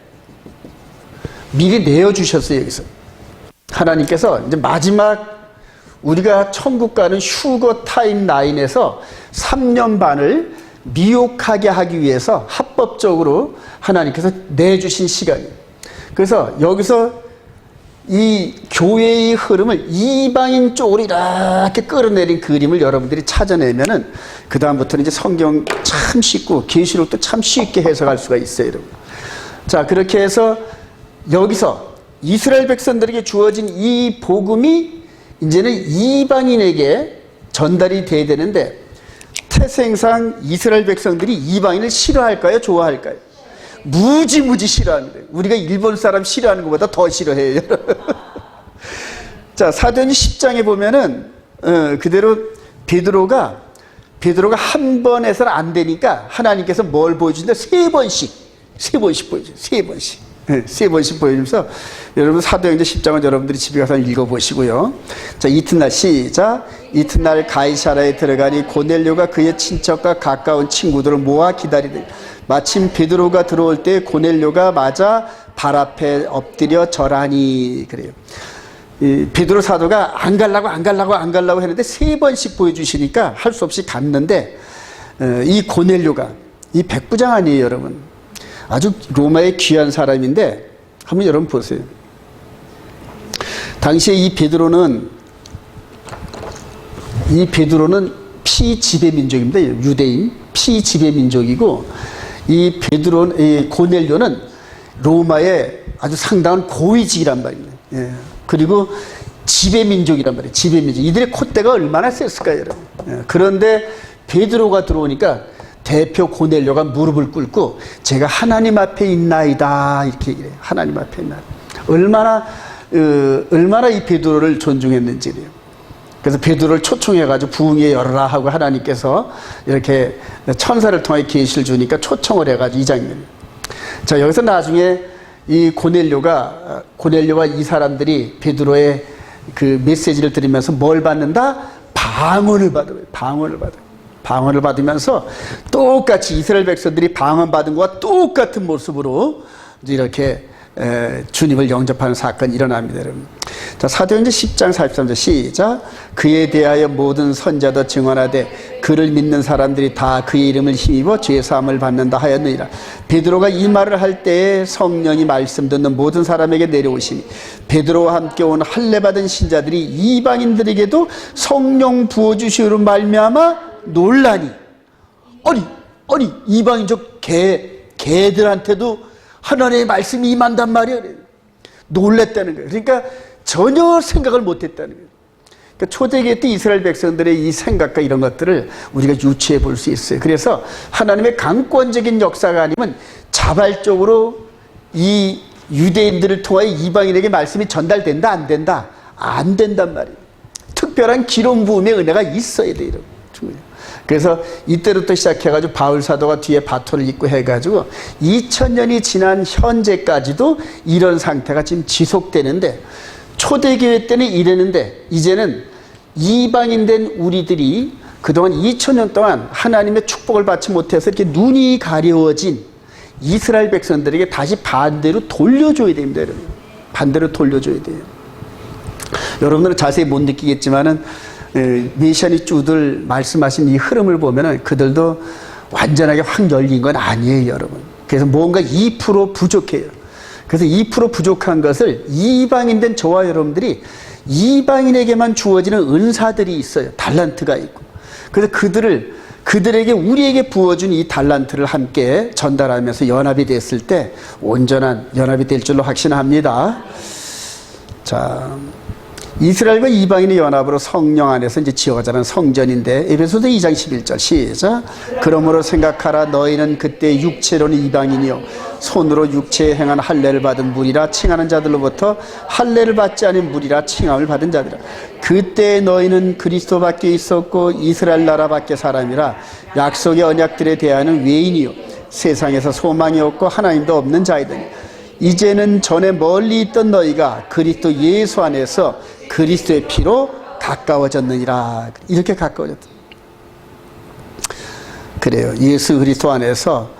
미리 내어주셨어요. 여기서 하나님께서 이제 마지막 우리가 천국 가는 휴거 타임 라인에서 3년 반을 미혹하게 하기 위해서 합법적으로 하나님께서 내주신 시간이에요. 그래서 여기서 이 교회의 흐름을 이방인 쪽으로 이렇게 끌어내린 그림을 여러분들이 찾아내면은 그 다음부터는 이제 성경 참 쉽고 계시록도 참 쉽게 해석할 수가 있어요, 여러분. 자, 그렇게 해서 여기서 이스라엘 백성들에게 주어진 이 복음이 이제는 이방인에게 전달이 돼야 되는데 태생상 이스라엘 백성들이 이방인을 싫어할까요? 좋아할까요? 무지무지 싫어합니다. 우리가 일본 사람 싫어하는 것보다 더 싫어해요. 자, 사도행전 10장에 보면은 그대로 베드로가 한 번 해서는 안 되니까 하나님께서 뭘 보여주는데 세 번씩 보여줘요. 세 번씩 보여주면서 여러분 사도행전 10장은 여러분들이 집에 가서 읽어보시고요. 자, 이튿날 시작. 이튿날 가이사라에 들어가니 고넬료가 그의 친척과 가까운 친구들을 모아 기다리더니 마침 베드로가 들어올 때 고넬료가 맞아 발 앞에 엎드려 절하니. 그래요. 이 베드로 사도가 안 가려고 했는데 세 번씩 보여주시니까 할 수 없이 갔는데 이 고넬료가 이 백부장 아니에요, 여러분. 아주 로마의 귀한 사람인데 한번 여러분 보세요. 당시에 이 베드로는 피지배 민족입니다. 유대인 피지배 민족이고 이 고넬료는 로마의 아주 상당한 고위직이란 말입니다. 예. 그리고 지배 민족이란 말이에요. 지배 민족. 이들의 콧대가 얼마나 셌을까요, 여러분? 예. 그런데 베드로가 들어오니까 대표 고넬료가 무릎을 꿇고 제가 하나님 앞에 있나이다 이렇게 얘기해요. 하나님 앞에 있나이다. 얼마나 이 베드로를 존중했는지요. 그래서 베드로를 초청해가지고 부흥에 열어라 하고 하나님께서 이렇게 천사를 통해 계시를 주니까 초청을 해가지고 이 장면. 자, 여기서 나중에 이 고넬료와 이 사람들이 베드로의 그 메시지를 들으면서 뭘 받는다? 방언을 받아요. 방언을 받으면서 똑같이 이스라엘 백성들이 방언 받은 것과 똑같은 모습으로 이렇게 주님을 영접하는 사건이 일어납니다, 여러분. 자, 사도행전 10장 43절 시작. 그에 대하여 모든 선자도 증언하되 그를 믿는 사람들이 다 그의 이름을 힘입어 죄 사함을 받는다 하였느니라. 베드로가 이 말을 할 때에 성령이 말씀 듣는 모든 사람에게 내려오시니 베드로와 함께 온 할례 받은 신자들이 이방인들에게도 성령 부어 주시므로 말미암아 놀라니. 아니 이방인족 개들한테도 하나님의 말씀이 임한단 말이에요. 놀랬다는 거예요. 그러니까 전혀 생각을 못했다는 거예요. 그러니까 초대기에 때 이스라엘 백성들의 이 생각과 이런 것들을 우리가 유추해 볼 수 있어요. 그래서 하나님의 강권적인 역사가 아니면 자발적으로 이 유대인들을 통하여 이방인에게 말씀이 전달된다 안 된다? 안 된단 말이에요. 특별한 기름 부음의 은혜가 있어야 돼요. 그래서 이때부터 시작해가지고 바울 사도가 뒤에 바토를 입고 해가지고 2000년이 지난 현재까지도 이런 상태가 지금 지속되는데, 초대교회 때는 이랬는데 이제는 이방인된 우리들이 그동안 2000년 동안 하나님의 축복을 받지 못해서 이렇게 눈이 가려워진 이스라엘 백성들에게 다시 반대로 돌려줘야 됩니다. 여러분. 반대로 돌려줘야 돼요. 여러분들은 자세히 못 느끼겠지만은 메시아닉 주들 말씀하신 이 흐름을 보면은 그들도 완전하게 확 열린 건 아니에요, 여러분. 그래서 뭔가 2% 부족해요. 그래서 2% 부족한 것을 이방인된 저와 여러분들이 이방인에게만 주어지는 은사들이 있어요. 달란트가 있고. 그래서 그들에게 우리에게 부어준 이 달란트를 함께 전달하면서 연합이 됐을 때 온전한 연합이 될 줄로 확신합니다. 자, 이스라엘과 이방인의 연합으로 성령 안에서 이제 지어가자는 성전인데, 에베소서 2장 11절 시작. 그러므로 생각하라. 너희는 그때 육체로는 이방인이요 손으로 육체에 행한 할례를 받은 무리라 칭하는 자들로부터 할례를 받지 않은 무리라 칭함을 받은 자들이라. 그때 너희는 그리스도 밖에 있었고 이스라엘 나라 밖에 사람이라 약속의 언약들에 대하여는 외인이요 세상에서 소망이 없고 하나님도 없는 자이더니 이제는 전에 멀리 있던 너희가 그리스도 예수 안에서 그리스도의 피로 가까워졌느니라. 이렇게 가까워졌다. 그래요. 예수 그리스도 안에서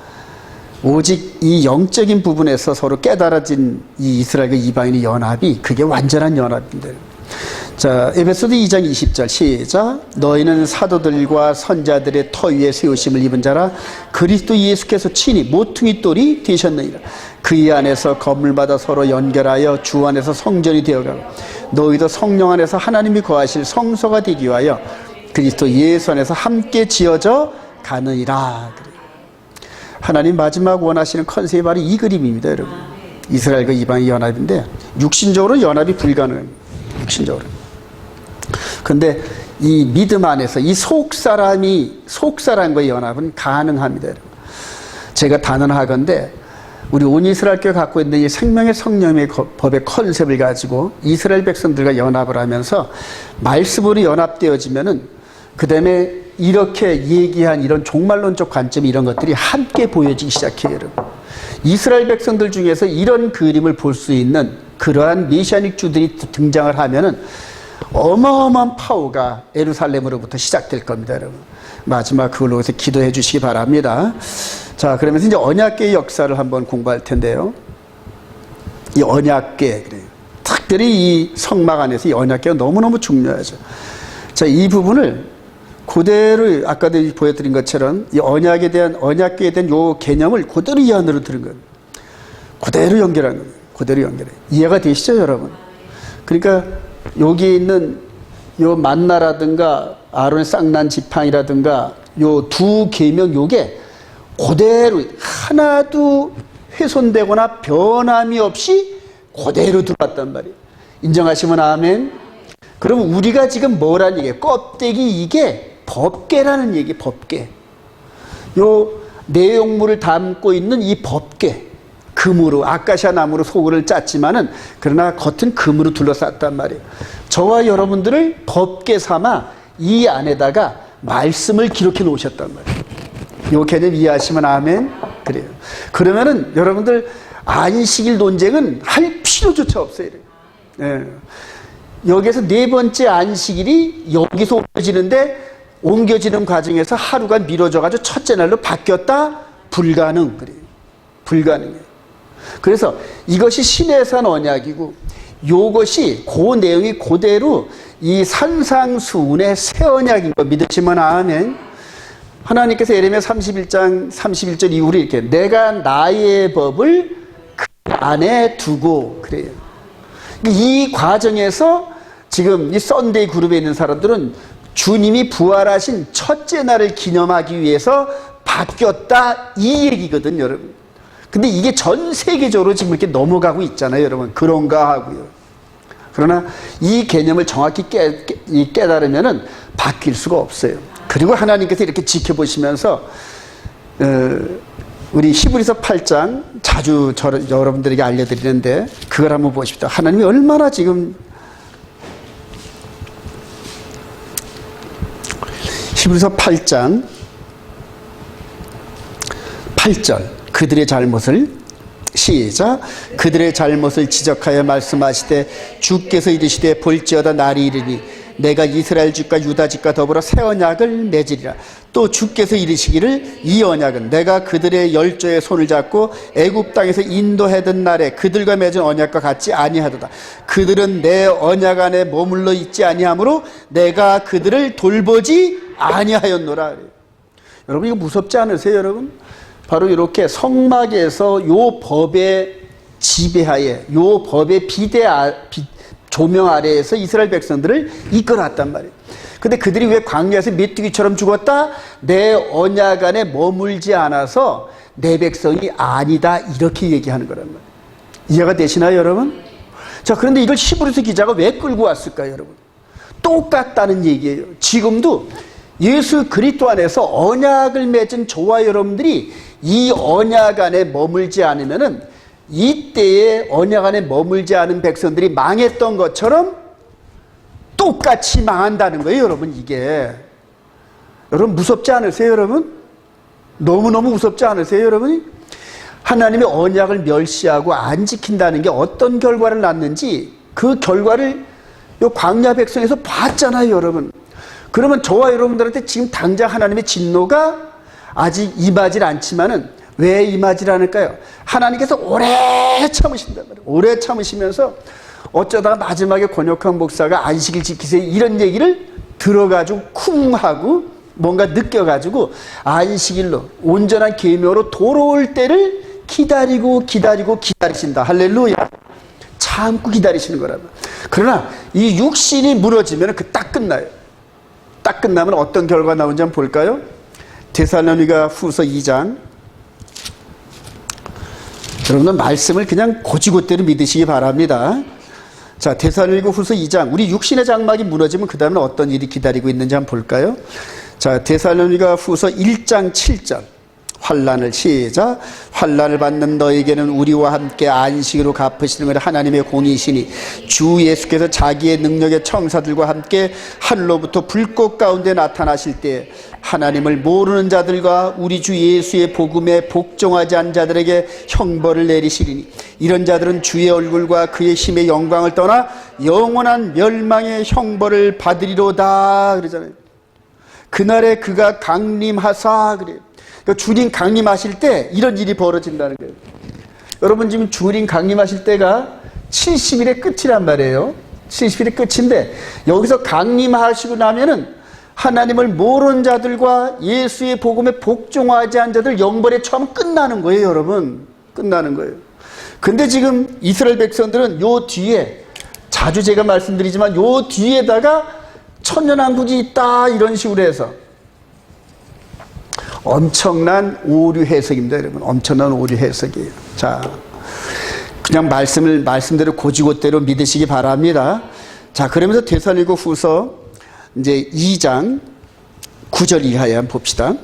오직 이 영적인 부분에서 서로 깨달아진 이 이스라엘과 이방인의 연합이 그게 완전한 연합인데. 자, 에베소서 2장 20절 시작. 너희는 사도들과 선자들의 터 위에 세우심을 입은 자라 그리스도 예수께서 친히 모퉁이 돌이 되셨느니라. 그의 안에서 건물마다 서로 연결하여 주 안에서 성전이 되어가고 너희도 성령 안에서 하나님이 거하실 성소가 되기 위하여 그리스도 예수 안에서 함께 지어져 가느니라. 하나님 마지막 원하시는 컨셉이 바로 이 그림입니다, 여러분. 이스라엘과 이방의 연합인데 육신적으로 연합이 불가능합니다. 육신적으로. 근데 이 믿음 안에서 이 속사람과의 연합은 가능합니다, 여러분. 제가 단언하건대 우리 온 이스라엘 교회가 갖고 있는 이 생명의 성령의 법의 컨셉을 가지고 이스라엘 백성들과 연합을 하면서 말씀으로 연합되어지면은 그 다음에 이렇게 얘기한 이런 종말론적 관점 이런 것들이 함께 보여지기 시작해요, 여러분. 이스라엘 백성들 중에서 이런 그림을 볼 수 있는 그러한 메시아닉 주들이 등장을 하면은 어마어마한 파워가 예루살렘으로부터 시작될 겁니다, 여러분. 마지막 그걸로 해서 기도해 주시기 바랍니다. 자, 그러면서 이제 언약궤의 역사를 한번 공부할 텐데요. 이 언약궤, 그래요. 특별히 이 성막 안에서 이 언약궤가 너무너무 중요하죠. 자, 이 부분을 그대로 아까도 보여드린 것처럼 이 언약에 대한 언약궤에 대한 요 개념을 그대로 이 안으로 들은 거예요. 그대로 연결한 거예요. 그대로 연결해. 이해가 되시죠, 여러분? 그러니까 여기 있는 요 만나라든가 아론의 쌍난 지팡이라든가 요 두 계명 요게 그대로 하나도 훼손되거나 변함이 없이 그대로 들어왔단 말이에요. 인정하시면 아멘. 그러면 우리가 지금 뭐라는 얘기예요? 껍데기 이게 법궤라는 얘기, 법궤. 요 내용물을 담고 있는 이 법궤. 금으로, 아카시아 나무로 속을 짰지만은 그러나 겉은 금으로 둘러쌌단 말이에요. 저와 여러분들을 법궤 삼아 이 안에다가 말씀을 기록해 놓으셨단 말이에요. 요 개념 이해하시면 아멘. 그래요. 그러면은 여러분들 안식일 논쟁은 할 필요조차 없어요. 예. 여기에서 네 번째 안식일이 여기서 옮겨지는 과정에서 하루가 미뤄져가지고 첫째 날로 바뀌었다? 불가능. 그래요. 불가능해요. 그래서 이것이 신의 산 언약이고 요것이 그 내용이 그대로 이 산상수훈의 새 언약인 거 믿으시면 아멘. 하나님께서 예레미야 31장 31절 이후로 이렇게 내가 나의 법을 그 안에 두고 그래요. 이 과정에서 지금 이 썬데이 그룹에 있는 사람들은 주님이 부활하신 첫째 날을 기념하기 위해서 바뀌었다 이 얘기거든요, 여러분. 근데 이게 전 세계적으로 지금 이렇게 넘어가고 있잖아요, 여러분. 그런가 하고요. 그러나 이 개념을 정확히 깨달으면은 바뀔 수가 없어요. 그리고 하나님께서 이렇게 지켜보시면서 우리 히브리서 8장 자주 여러분들에게 알려드리는데 그걸 한번 보십시오. 하나님이 얼마나 지금 히브리서 8장 8절 그들의 잘못을 시작. 그들의 잘못을 지적하여 말씀하시되 주께서 이르시되 볼지어다 날이 이르니 내가 이스라엘 집과 유다 집과 더불어 새 언약을 맺으리라. 또 주께서 이르시기를 이 언약은 내가 그들의 열조의 손을 잡고 애굽 땅에서 인도하던 날에 그들과 맺은 언약과 같지 아니하도다. 그들은 내 언약 안에 머물러 있지 아니하므로 내가 그들을 돌보지 아니하였노라. 여러분 이거 무섭지 않으세요, 여러분? 바로 이렇게 성막에서 요 법의 지배하에, 요 법의 조명 아래에서 이스라엘 백성들을 이끌어왔단 말이에요. 근데 그들이 왜 광야에서 메뚜기처럼 죽었다? 내 언약 안에 머물지 않아서 내 백성이 아니다, 이렇게 얘기하는 거란 말이에요. 이해가 되시나요, 여러분? 자, 그런데 이걸 히브리서 기자가 왜 끌고 왔을까요, 여러분? 똑같다는 얘기예요. 지금도 예수 그리스도 안에서 언약을 맺은 저와 여러분들이 이 언약 안에 머물지 않으면은 이때에 언약 안에 머물지 않은 백성들이 망했던 것처럼 똑같이 망한다는 거예요, 여러분. 이게 여러분 무섭지 않으세요, 여러분? 너무너무 무섭지 않으세요, 여러분이? 하나님의 언약을 멸시하고 안 지킨다는 게 어떤 결과를 낳는지 그 결과를 요 광야 백성에서 봤잖아요, 여러분. 그러면 저와 여러분들한테 지금 당장 하나님의 진노가 아직 임하질 않지만은 왜 임하질 않을까요? 하나님께서 오래 참으신단 말이에요. 오래 참으시면서 어쩌다가 마지막에 권혁환 목사가 안식일 지키세요 이런 얘기를 들어가지고 쿵 하고 뭔가 느껴가지고 안식일로 온전한 계명으로 돌아올 때를 기다리신다. 할렐루야. 참고 기다리시는 거라고. 그러나 이 육신이 무너지면 그 딱 끝나요. 딱 끝나면 어떤 결과가 나오는지 한번 볼까요? 데살로니가 후서 2장. 여러분은 말씀을 그냥 곧이곧대로 믿으시기 바랍니다. 자, 데살로니가 후서 2장. 우리 육신의 장막이 무너지면 그 다음에 어떤 일이 기다리고 있는지 한번 볼까요? 자, 데살로니가 후서 1장 7절. 환난을 시작. 환난을 받는 너에게는 우리와 함께 안식으로 갚으시는 것이 하나님의 공이시니 주 예수께서 자기의 능력의 청사들과 함께 하늘로부터 불꽃 가운데 나타나실 때 하나님을 모르는 자들과 우리 주 예수의 복음에 복종하지 않은 자들에게 형벌을 내리시리니 이런 자들은 주의 얼굴과 그의 힘의 영광을 떠나 영원한 멸망의 형벌을 받으리로다 그러잖아요. 그날에 그가 강림하사 그래요. 그러니까 주님 강림하실 때 이런 일이 벌어진다는 거예요. 여러분 지금 주님 강림하실 때가 70일의 끝이란 말이에요. 70일의 끝인데 여기서 강림하시고 나면은 하나님을 모르는 자들과 예수의 복음에 복종하지 않은 자들 영벌의 처음 끝나는 거예요, 여러분. 끝나는 거예요. 근데 지금 이스라엘 백성들은 요 뒤에 자주 제가 말씀드리지만 요 뒤에다가 천년왕국이 있다 이런 식으로 해서 엄청난 오류 해석입니다, 여러분. 엄청난 오류 해석이에요. 자, 그냥 말씀대로 곧이곧대로 믿으시기 바랍니다. 자, 그러면서 데살로니가 후서 이제 2장 9절 이하에 한번 봅시다.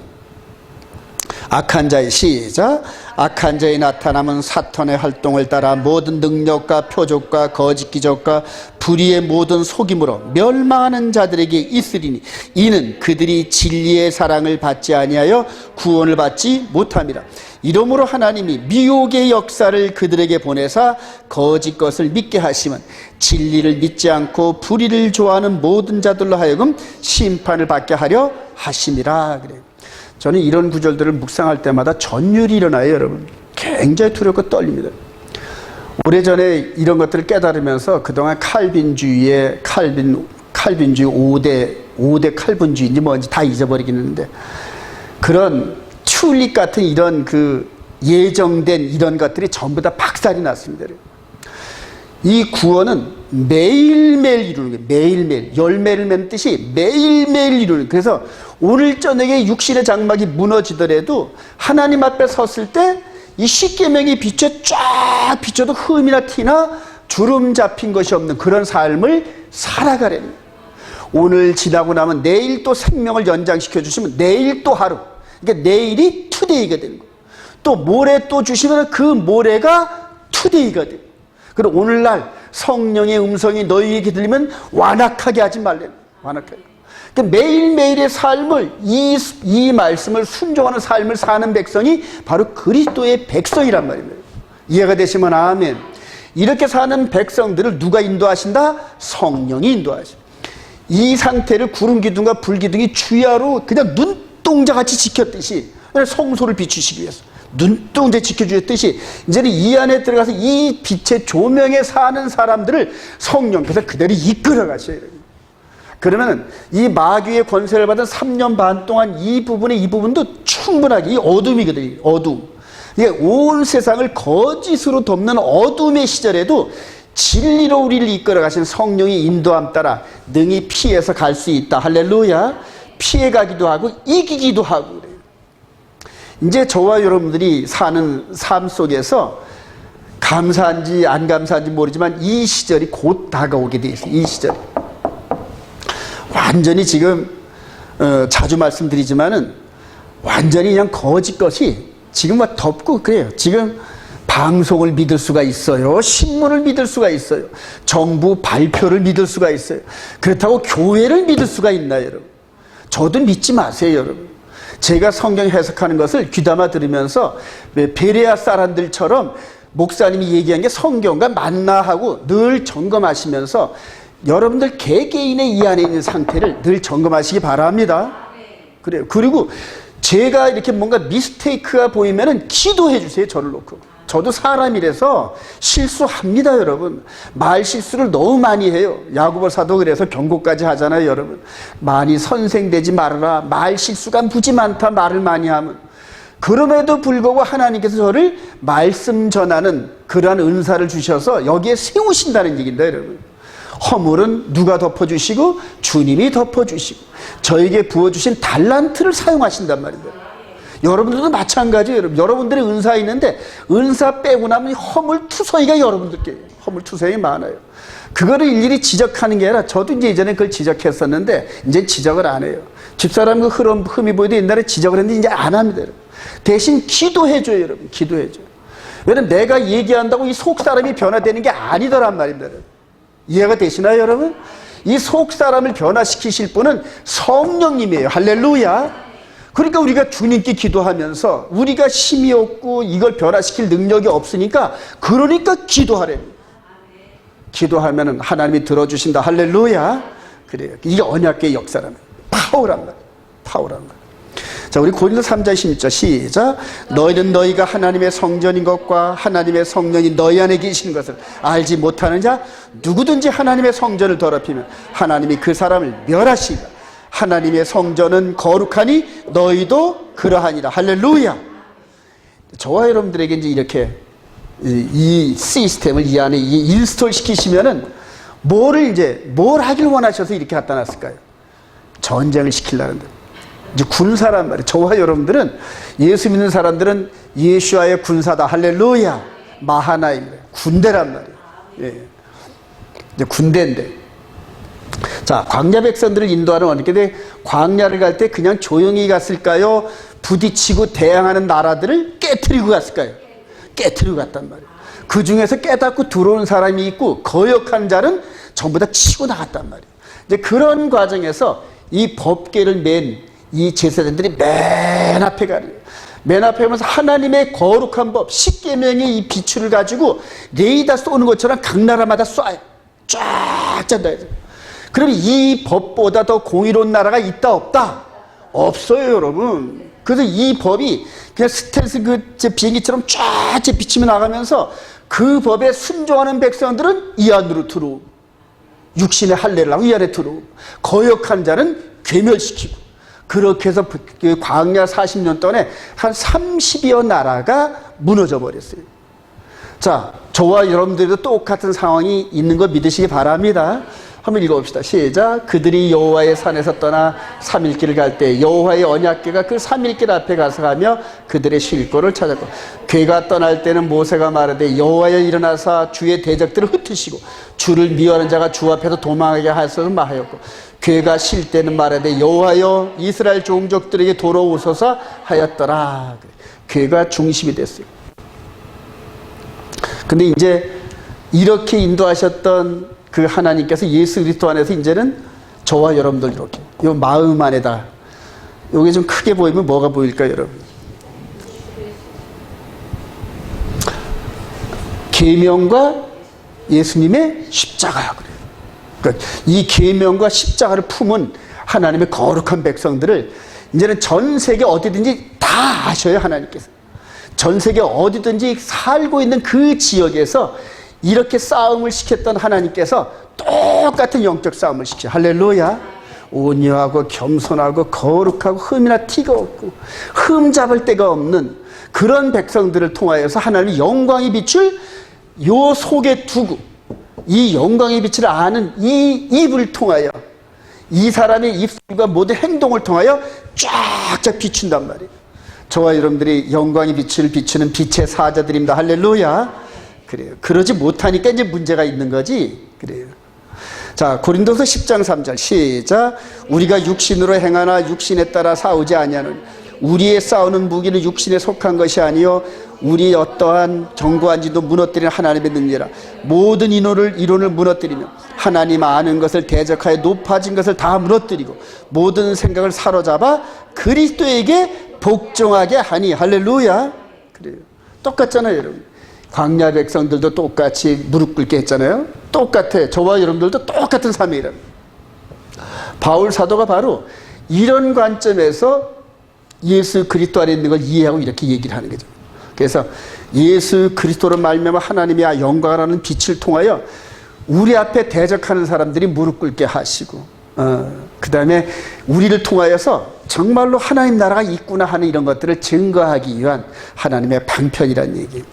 악한 자의 시작. 악한 자의 나타남은 사탄의 활동을 따라 모든 능력과 표적과 거짓 기적과 불의의 모든 속임으로 멸망하는 자들에게 있으리니 이는 그들이 진리의 사랑을 받지 아니하여 구원을 받지 못함이라. 이러므로 하나님이 미혹의 역사를 그들에게 보내사 거짓 것을 믿게 하시면 진리를 믿지 않고 불의를 좋아하는 모든 자들로 하여금 심판을 받게 하려 하심이라. 그래요. 저는 이런 구절들을 묵상할 때마다 전율이 일어나요, 여러분. 굉장히 두렵고 떨립니다. 오래전에 이런 것들을 깨달으면서 그동안 칼빈주의 5대 칼빈주의인지 뭔지 다 잊어버리긴 했는데 그런 튤립 같은 이런 그 예정된 이런 것들이 전부 다 박살이 났습니다. 이 구원은 매일매일 이루는 거예요. 매일매일. 열매를 맺는 뜻이 매일매일 이루는 거예요. 그래서 오늘 저녁에 육신의 장막이 무너지더라도 하나님 앞에 섰을 때 이 십계명의 빛에 쫙 비춰도 흠이나 티나 주름 잡힌 것이 없는 그런 삶을 살아가려는 거예요. 오늘 지나고 나면 내일 또 생명을 연장시켜 주시면 내일 또 하루. 그러니까 내일이 투데이가 되는 거예요. 또 모레 또 주시면 그 모레가 투데이가 돼요. 그리고 오늘날 성령의 음성이 너희에게 들리면 완악하게 하지 말래. 완악하게. 그러니까 매일매일의 삶을 이 말씀을 순종하는 삶을 사는 백성이 바로 그리스도의 백성이란 말입니다. 이해가 되시면 아멘. 이렇게 사는 백성들을 누가 인도하신다? 성령이 인도하십니다. 이 상태를 구름 기둥과 불 기둥이 주야로 그냥 눈동자같이 지켰듯이 성소를 비추시기 위해서 눈동자 지켜주셨듯이 이제는 이 안에 들어가서 이 빛의 조명에 사는 사람들을 성령께서 그대로 이끌어 가셔야 됩니다. 그러면 이 마귀의 권세를 받은 3년 반 동안 이 부분도 충분하게 이 어둠이거든요. 어둠. 이게 온 세상을 거짓으로 덮는 어둠의 시절에도 진리로 우리를 이끌어 가신 성령의 인도함 따라 능히 피해서 갈 수 있다. 할렐루야. 피해 가기도 하고 이기기도 하고 그래요. 이제 저와 여러분들이 사는 삶 속에서 감사한지 안 감사한지 모르지만 이 시절이 곧 다가오게 돼 있어요. 이 시절이. 완전히 지금 자주 말씀드리지만은 완전히 그냥 거짓 것이 지금 막 덮고 그래요. 지금 방송을 믿을 수가 있어요. 신문을 믿을 수가 있어요. 정부 발표를 믿을 수가 있어요. 그렇다고 교회를 믿을 수가 있나요, 여러분? 저도 믿지 마세요, 여러분. 제가 성경 해석하는 것을 귀담아 들으면서 베레아 사람들처럼 목사님이 얘기한 게 성경과 맞나 하고 늘 점검하시면서 여러분들 개개인의 이 안에 있는 상태를 늘 점검하시기 바랍니다. 그래요. 그리고 제가 이렇게 뭔가 미스테이크가 보이면은 기도해 주세요. 저를 놓고. 저도 사람이라서 실수합니다, 여러분. 말 실수를 너무 많이 해요. 야고보 사도 그래서 경고까지 하잖아요, 여러분. 많이 선생되지 말아라. 말 실수가 무지 많다, 말을 많이 하면. 그럼에도 불구하고 하나님께서 저를 말씀 전하는 그러한 은사를 주셔서 여기에 세우신다는 얘기입니다, 여러분. 허물은 누가 덮어주시고 주님이 덮어주시고 저에게 부어주신 달란트를 사용하신단 말입니다. 여러분들도 마찬가지예요. 여러분. 여러분들의 은사 있는데 은사 빼고 나면 허물투성이가 여러분들께 허물투성이 많아요. 그거를 일일이 지적하는 게 아니라 저도 이제 예전에 그걸 지적했었는데 이제 지적을 안 해요. 집사람 그 흠이 보이도 옛날에 지적을 했는데 이제 안 합니다. 여러분. 대신 기도해줘요. 여러분. 기도해줘요. 왜냐면 내가 얘기한다고 이 속사람이 변화되는 게 아니더란 말입니다. 여러분. 이해가 되시나요, 여러분? 이 속사람을 변화시키실 분은 성령님이에요. 할렐루야. 그러니까 우리가 주님께 기도하면서 우리가 힘이 없고 이걸 변화시킬 능력이 없으니까 그러니까 기도하래요. 기도하면은 하나님이 들어주신다. 할렐루야. 그래요. 이게 언약의 역사라는 파워란 말이에요. 파워란 말이에요. 자, 우리 고린도서 3장 16절 시작. 너희는 너희가 하나님의 성전인 것과 하나님의 성령이 너희 안에 계시는 것을 알지 못하는 자 누구든지 하나님의 성전을 더럽히면 하나님이 그 사람을 멸하시리라. 하나님의 성전은 거룩하니 너희도 그러하니라. 할렐루야. 저와 여러분들에게 이제 이렇게 이 시스템을 이 안에 인스톨 시키시면은 뭘 하길 원하셔서 이렇게 갖다 놨을까요? 전쟁을 시키려는데. 이제 군사란 말이에요. 저와 여러분들은 예수 믿는 사람들은 예수와의 군사다. 할렐루야. 마하나입니다. 군대란 말이에요. 예. 이제 군대인데. 자, 광야 백성들을 인도하는 어떻게 광야를 갈 때 그냥 조용히 갔을까요? 부딪히고 대항하는 나라들을 깨트리고 갔을까요? 깨트리고 갔단 말이에요. 그 중에서 깨닫고 들어온 사람이 있고 거역한 자는 전부 다 치고 나갔단 말이에요. 이제 그런 과정에서 이 법궤를 맨 이 제사장들이 맨 앞에 가요. 맨 앞에 가면서 하나님의 거룩한 법, 십계명의 이 비추를 가지고 레이더 쏘는 것처럼 각 나라마다 쏴요. 쫙 짠다. 그럼 이 법보다 더 공의로운 나라가 있다 없다? 없어요, 여러분. 그래서 이 법이 그냥 스텔스 비행기처럼 쫙 비치며 나가면서 그 법에 순종하는 백성들은 이 안으로 들어오고 육신의 할례를 하고 이 안에 들어오고 거역한 자는 괴멸시키고 그렇게 해서 광야 40년 동안에 한 30여 나라가 무너져 버렸어요. 자, 저와 여러분들도 똑같은 상황이 있는 거 믿으시기 바랍니다. 한번 읽어봅시다. 시작. 그들이 여호와의 산에서 떠나 3일길을 갈 때 여호와의 언약궤가 그 3일길 앞에 가서 가며 그들의 쉴 곳을 찾았고 궤가 떠날 때는 모세가 말하되 여호와여 일어나사 주의 대적들을 흩으시고 주를 미워하는 자가 주 앞에서 도망하게 하소서 말하였고 궤가 쉴 때는 말하되 여호와여 이스라엘 종족들에게 돌아오소서 하였더라. 궤가 중심이 됐어요. 근데 이제 이렇게 인도하셨던 그 하나님께서 예수 그리스도 안에서 이제는 저와 여러분들 이렇게 요 마음 안에다 요게 좀 크게 보이면 뭐가 보일까요, 여러분? 계명과 예수님의 십자가야 그래요. 그러니까 이 계명과 십자가를 품은 하나님의 거룩한 백성들을 이제는 전 세계 어디든지 다 아셔요, 하나님께서. 전 세계 어디든지 살고 있는 그 지역에서 이렇게 싸움을 시켰던 하나님께서 똑같은 영적 싸움을 시켜. 할렐루야. 온유하고 겸손하고 거룩하고 흠이나 티가 없고 흠 잡을 데가 없는 그런 백성들을 통하여서 하나님의 영광이 비출 요 속에 두고 이 영광의 빛을 아는 이 입을 통하여 이 사람의 입술과 모든 행동을 통하여 쫙쫙 비춘단 말이에요. 저와 여러분들이 영광의 빛을 비추는 빛의 사자들입니다. 할렐루야. 그래요. 그러지 못하니까 이제 문제가 있는 거지. 그래요. 자, 고린도서 10장 3절 시작. 우리가 육신으로 행하나 육신에 따라 싸우지 아니하노니 우리의 싸우는 무기는 육신에 속한 것이 아니요 우리 어떠한 견고한지도 무너뜨리는 하나님의 능력이라. 모든 이론을 무너뜨리며 하나님 아는 것을 대적하여 높아진 것을 다 무너뜨리고 모든 생각을 사로잡아 그리스도에게 복종하게 하니. 할렐루야. 그래요. 똑같잖아요, 여러분. 광야 백성들도 똑같이 무릎 꿇게 했잖아요. 똑같아. 저와 여러분들도 똑같은 삶이에요. 바울 사도가 바로 이런 관점에서 예수 그리스도 안에 있는 걸 이해하고 이렇게 얘기를 하는 거죠. 그래서 예수 그리스도로 말미암아 하나님의 영광이라는 빛을 통하여 우리 앞에 대적하는 사람들이 무릎 꿇게 하시고 그 다음에 우리를 통하여서 정말로 하나님 나라가 있구나 하는 이런 것들을 증거하기 위한 하나님의 방편이라는 얘기예요.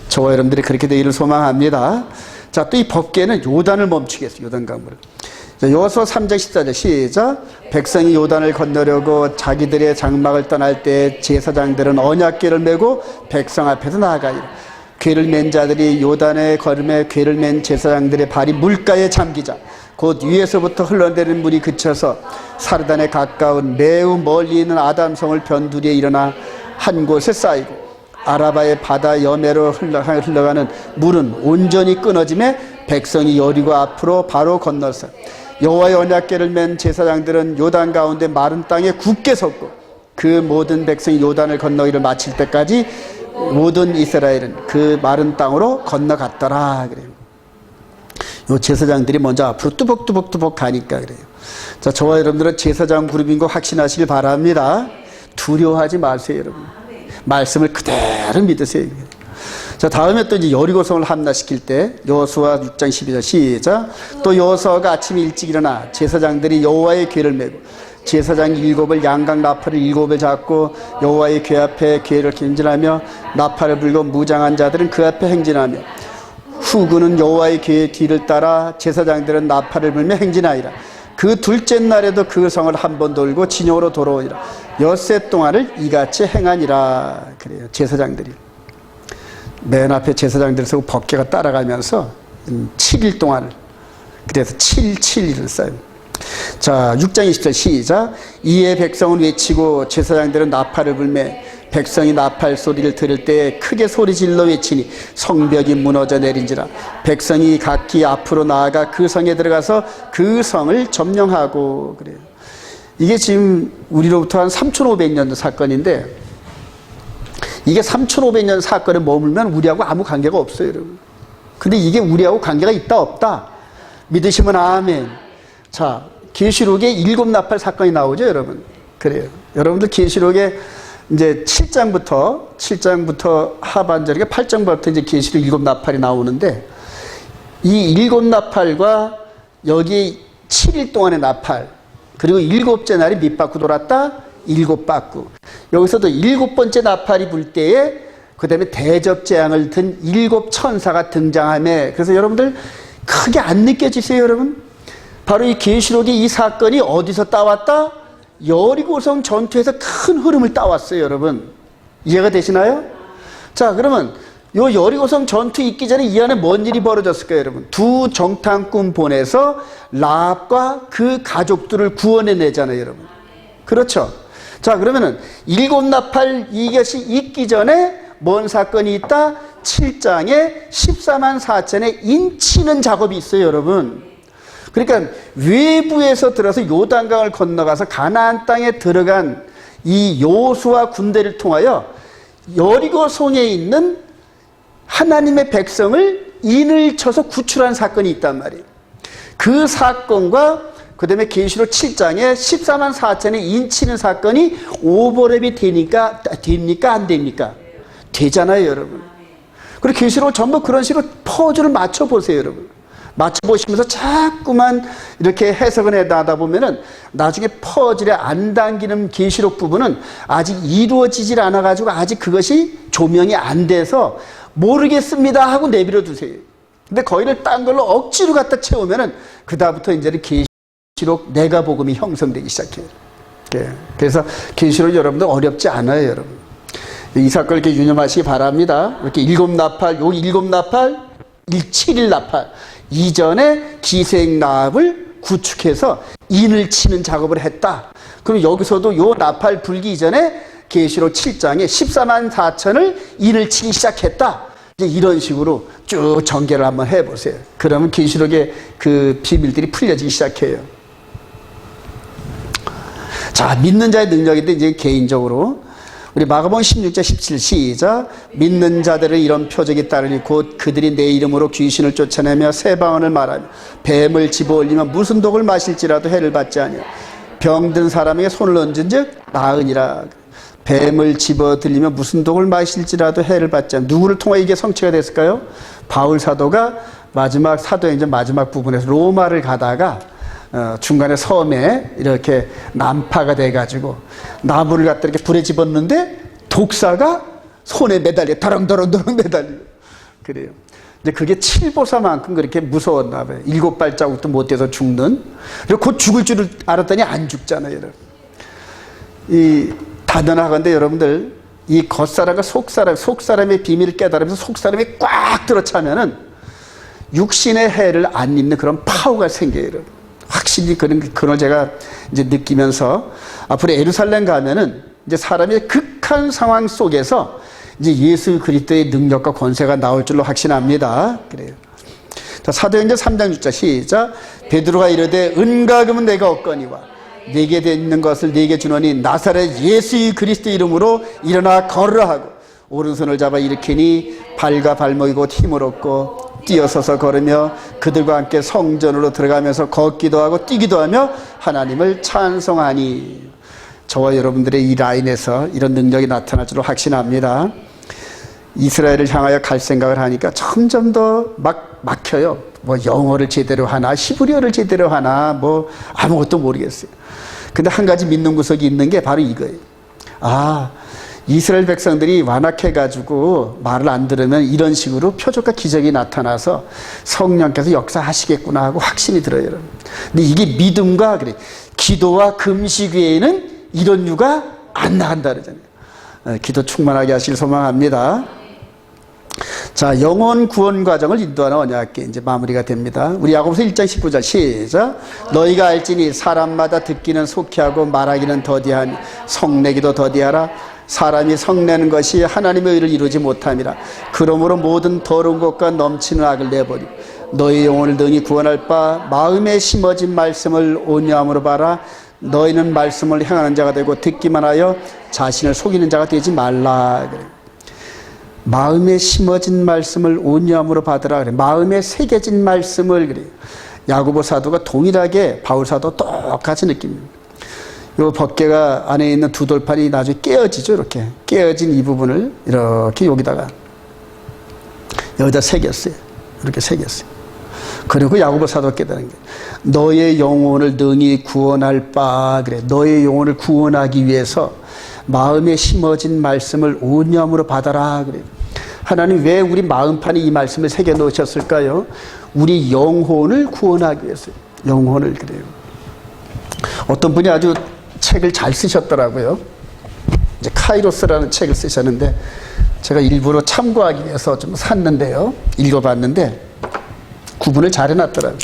저와 여러분들이 그렇게 되기를 소망합니다. 자, 또 이 법궤는 요단을 멈추겠어요. 요단 강물을. 여호수아 3장 14절 시작. 백성이 요단을 건너려고 자기들의 장막을 떠날 때 제사장들은 언약궤를 메고 백성 앞에서 나아가리라. 궤를 맨 자들이 요단의 걸음에 궤를 맨 제사장들의 발이 물가에 잠기자 곧 위에서부터 흘러내리는 물이 그쳐서 사르단에 가까운 매우 멀리 있는 아담성을 변두리에 일어나 한 곳에 쌓이고 아라바의 바다 여매로 흘러가는 물은 온전히 끊어짐에 백성이 여리고 앞으로 바로 건너서 여호와의 언약궤를 맨 제사장들은 요단 가운데 마른 땅에 굳게 섰고 그 모든 백성이 요단을 건너기를 마칠 때까지 모든 이스라엘은 그 마른 땅으로 건너갔더라 그래요. 요 제사장들이 먼저 앞으로 뚜벅뚜벅 가니까 그래요. 자, 저와 여러분들은 제사장 그룹인 거 확신하시길 바랍니다. 두려워하지 마세요, 여러분. 말씀을 그대로 믿으세요. 자, 다음에 또 이제 여리고성을 함락시킬 때 여호수아 6장 12절 시작. 또 여호수아가 아침 일찍 일어나 제사장들이 여호와의 궤를 메고 제사장 7을 양각 나팔을 7을 잡고 여호와의 궤 앞에 궤를 행진하며 나팔을 불고 무장한 자들은 그 앞에 행진하며 후군은 여호와의 궤의 뒤를 따라 제사장들은 나팔을 불며 행진하리라. 그 둘째 날에도 그 성을 한 번 돌고 진영으로 돌아오니라. 엿새 동안을 이같이 행하니라. 그래요. 제사장들이 맨 앞에 제사장들 서고 법궤가 따라가면서 7일 동안을, 그래서 7일을 쌓여요. 자, 6장 20절 시작. 이에 백성은 외치고 제사장들은 나팔을 불매 백성이 나팔 소리를 들을 때 크게 소리질러 외치니 성벽이 무너져 내린지라. 백성이 각기 앞으로 나아가 그 성에 들어가서 그 성을 점령하고. 그래요. 이게 지금 우리로부터 한 3500년 사건인데 이게 3500년 사건에 머물면 우리하고 아무 관계가 없어요, 여러분. 근데 이게 우리하고 관계가 있다 없다 믿으시면 아멘. 자, 계시록에 7나팔 사건이 나오죠, 여러분. 그래요. 여러분들 계시록에 이제 7장부터 하반절에 8장부터 이제 계시록 7나팔이 나오는데 이 7나팔과 여기 7일 동안의 나팔 그리고 7째 날이 밑바꾸 돌았다 7바꾸 여기서도 7번째 나팔이 불 때에 그 다음에 대접재앙을 든 7천사가 등장하며 그래서 여러분들 크게 안 느껴지세요, 여러분? 바로 이 계시록의 이 사건이 어디서 따왔다? 여리고성 전투에서 큰 흐름을 따왔어요, 여러분. 이해가 되시나요? 자, 그러면 요 여리고성 전투 있기 전에 이 안에 뭔 일이 벌어졌을까요, 여러분? 두 정탐꾼 보내서 라합과 그 가족들을 구원해내잖아요, 여러분. 그렇죠? 자, 그러면은 7나팔 이것이 있기 전에 뭔 사건이 있다? 7장에 14만 4천의 인치는 작업이 있어요, 여러분. 그러니까 외부에서 들어서 요단강을 건너가서 가나안 땅에 들어간 이 여호수아 군대를 통하여 여리고 성에 있는 하나님의 백성을 인을 쳐서 구출한 사건이 있단 말이에요. 그 사건과 그 다음에 계시록 7장에 14만 4천의 인 치는 사건이 오버랩이 됩니까? 안 됩니까? 되잖아요, 여러분. 그리고 계시록 전부 그런 식으로 퍼즐을 맞춰보세요, 여러분. 맞춰보시면서 자꾸만 이렇게 해석을 해나가다 보면은 나중에 퍼즐에 안 당기는 계시록 부분은 아직 이루어지질 않아가지고 아직 그것이 조명이 안 돼서 모르겠습니다 하고 내버려 두세요. 근데 거기를 딴 걸로 억지로 갖다 채우면은 그다음부터 이제는 계시록 내가복음이 형성되기 시작해요. 그래서 계시록 여러분들 어렵지 않아요, 여러분. 이 사건을 이렇게 유념하시기 바랍니다. 이렇게 7나팔, 요 7나팔, 7일 나팔 이전에 기생나합을 구축해서 인을 치는 작업을 했다. 그럼 여기서도 요 나팔 불기 이전에 계시록 7장에 14만 4천을 인을 치기 시작했다. 이제 이런 식으로 쭉 전개를 한번 해보세요. 그러면 계시록의 그 비밀들이 풀려지기 시작해요. 자, 믿는 자의 능력인데 이제 개인적으로 우리 마가복음 16장 17 시작. 믿는 자들은 이런 표적이 따르니 곧 그들이 내 이름으로 귀신을 쫓아내며 새 방언을 말하며 뱀을 집어올리면 무슨 독을 마실지라도 해를 받지 아니하며 병든 사람에게 손을 얹은 즉 나으니라. 뱀을 집어들리면 무슨 독을 마실지라도 해를 받지 않으며 누구를 통해 이게 성취가 됐을까요? 바울 사도가 마지막 사도행전 마지막 부분에서 로마를 가다가 중간에 섬에 이렇게 난파가 돼가지고 나무를 갖다 이렇게 불에 집었는데 독사가 손에 매달려 더렁더렁 매달려 그래요. 근데 그게 7보사만큼 그렇게 무서웠나 봐요. 7발자국도 못 돼서 죽는. 그리고 곧 죽을 줄을 알았더니 안 죽잖아요, 여러분. 이 단언하건대 여러분들 이 겉사람과 속사람의 비밀을 깨달으면서 속사람이 꽉 들어차면은 육신의 해를 안 입는 그런 파워가 생겨요, 여러분. 확실히 그걸 제가 이제 느끼면서 앞으로 예루살렘 가면은 이제 사람이 극한 상황 속에서 이제 예수 그리스도의 능력과 권세가 나올 줄로 확신합니다. 그래요. 자, 사도행전 3장 6절 시작. 베드로가 이르되 은과 금은 내가 얻거니와 내게 있는 것을 내게 주노니 나사렛 예수의 그리스도 이름으로 일어나 걸으라 하고 오른손을 잡아 일으키니 발과 발목이 곧 힘을 얻고 뛰어서서 걸으며 그들과 함께 성전으로 들어가면서 걷기도 하고 뛰기도 하며 하나님을 찬송하니. 저와 여러분들의 이 라인에서 이런 능력이 나타날 줄로 확신합니다. 이스라엘을 향하여 갈 생각을 하니까 점점 더 막혀요. 뭐 영어를 제대로 하나 히브리어를 제대로 하나 뭐 아무것도 모르겠어요. 근데 한 가지 믿는 구석이 있는 게 바로 이거예요. 아, 이스라엘 백성들이 완악해가지고 말을 안 들으면 이런 식으로 표적과 기적이 나타나서 성령께서 역사하시겠구나 하고 확신이 들어요, 여러분. 근데 이게 믿음과 그래 기도와 금식 외에는 이런 유가 안 나간다 그러잖아요. 기도 충만하게 하시길 소망합니다. 자, 영혼 구원 과정을 인도하는 언약궤 이제 마무리가 됩니다. 우리 야고보서 1장 19절 시작. 너희가 알지니 사람마다 듣기는 속히 하고 말하기는 더디하니 성내기도 더디하라. 사람이 성내는 것이 하나님의 의를 이루지 못함이라. 그러므로 모든 더러운 것과 넘치는 악을 내버리고 너희 영혼을 능히 구원할 바 마음에 심어진 말씀을 온유함으로 봐라. 너희는 말씀을 행하는 자가 되고 듣기만 하여 자신을 속이는 자가 되지 말라. 그래. 마음에 심어진 말씀을 온유함으로 받으라. 그래. 마음에 새겨진 말씀을 그래. 야고보 사도가 동일하게 바울 사도 똑같이 느낍니다. 요 법궤가 안에 있는 두 돌판이 나중에 깨어지죠. 이렇게 깨어진 이 부분을 이렇게 여기다 새겼어요. 이렇게 새겼어요. 그리고 야고보 사도가 깨달은 게 너의 영혼을 능히 구원할 바 그래. 너의 영혼을 구원하기 위해서 마음에 심어진 말씀을 온유함으로 받아라 그래. 하나님 왜 우리 마음판에 이 말씀을 새겨 놓으셨을까요? 우리 영혼을 구원하기 위해서요. 영혼을 그래요. 어떤 분이 아주 책을 잘 쓰셨더라고요. 이제 카이로스라는 책을 쓰셨는데 제가 일부러 참고하기 위해서 좀 샀는데요. 읽어봤는데 구분을 잘 해놨더라고요.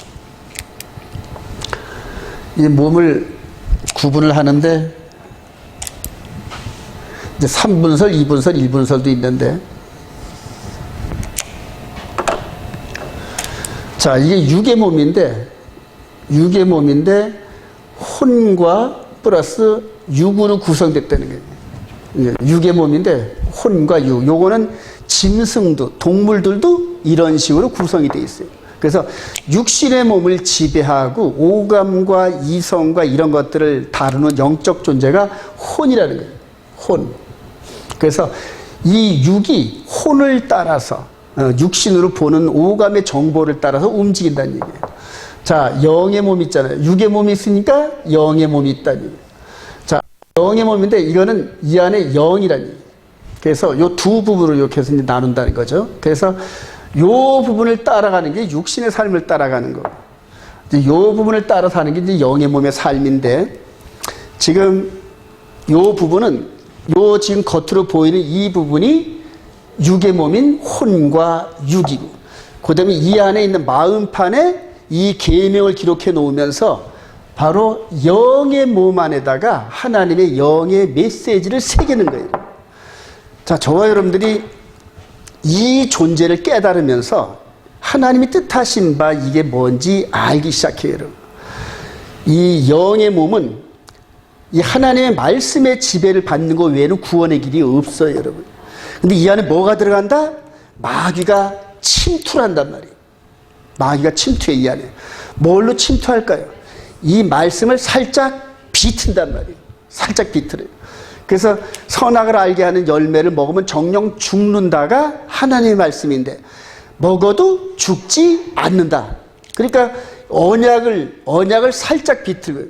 이 몸을 구분을 하는데 이제 3분설, 2분설, 1분설도 있는데 자, 이게 육의 몸인데 육의 몸인데 혼과 플러스 육으로 구성됐다는 거예요. 육의 몸인데 혼과 육. 요거는 짐승도 동물들도 이런 식으로 구성이 되어 있어요. 그래서 육신의 몸을 지배하고 오감과 이성과 이런 것들을 다루는 영적 존재가 혼이라는 거예요. 혼. 그래서 이 육이 혼을 따라서 육신으로 보는 오감의 정보를 따라서 움직인다는 얘기예요. 자, 영의 몸 있잖아요. 육의 몸이 있으니까 영의 몸이 있다는 얘기예요. 자, 영의 몸인데 이거는 이 안에 영이라는 얘기예요. 그래서 요 두 부분으로 이렇게 해서 나눈다는 거죠. 그래서 요 부분을 따라가는 게 육신의 삶을 따라가는 거고, 요 부분을 따라 사는 게 이제 영의 몸의 삶인데, 지금 요 부분은 요 지금 겉으로 보이는 이 부분이 육의 몸인 혼과 육이고, 그 다음에 이 안에 있는 마음판에 이 계명을 기록해 놓으면서 바로 영의 몸 안에다가 하나님의 영의 메시지를 새기는 거예요. 자, 저와 여러분들이 이 존재를 깨달으면서 하나님이 뜻하신 바 이게 뭔지 알기 시작해요, 여러분. 이 영의 몸은 이 하나님의 말씀의 지배를 받는 것 외에는 구원의 길이 없어요, 여러분. 근데 이 안에 뭐가 들어간다? 마귀가 침투를 한단 말이에요. 마귀가 침투해, 이 안에. 뭘로 침투할까요? 이 말씀을 살짝 비튼단 말이에요. 살짝 비틀어요. 그래서 선악을 알게 하는 열매를 먹으면 정령 죽는다가 하나님의 말씀인데, 먹어도 죽지 않는다. 그러니까 언약을 살짝 비틀고요.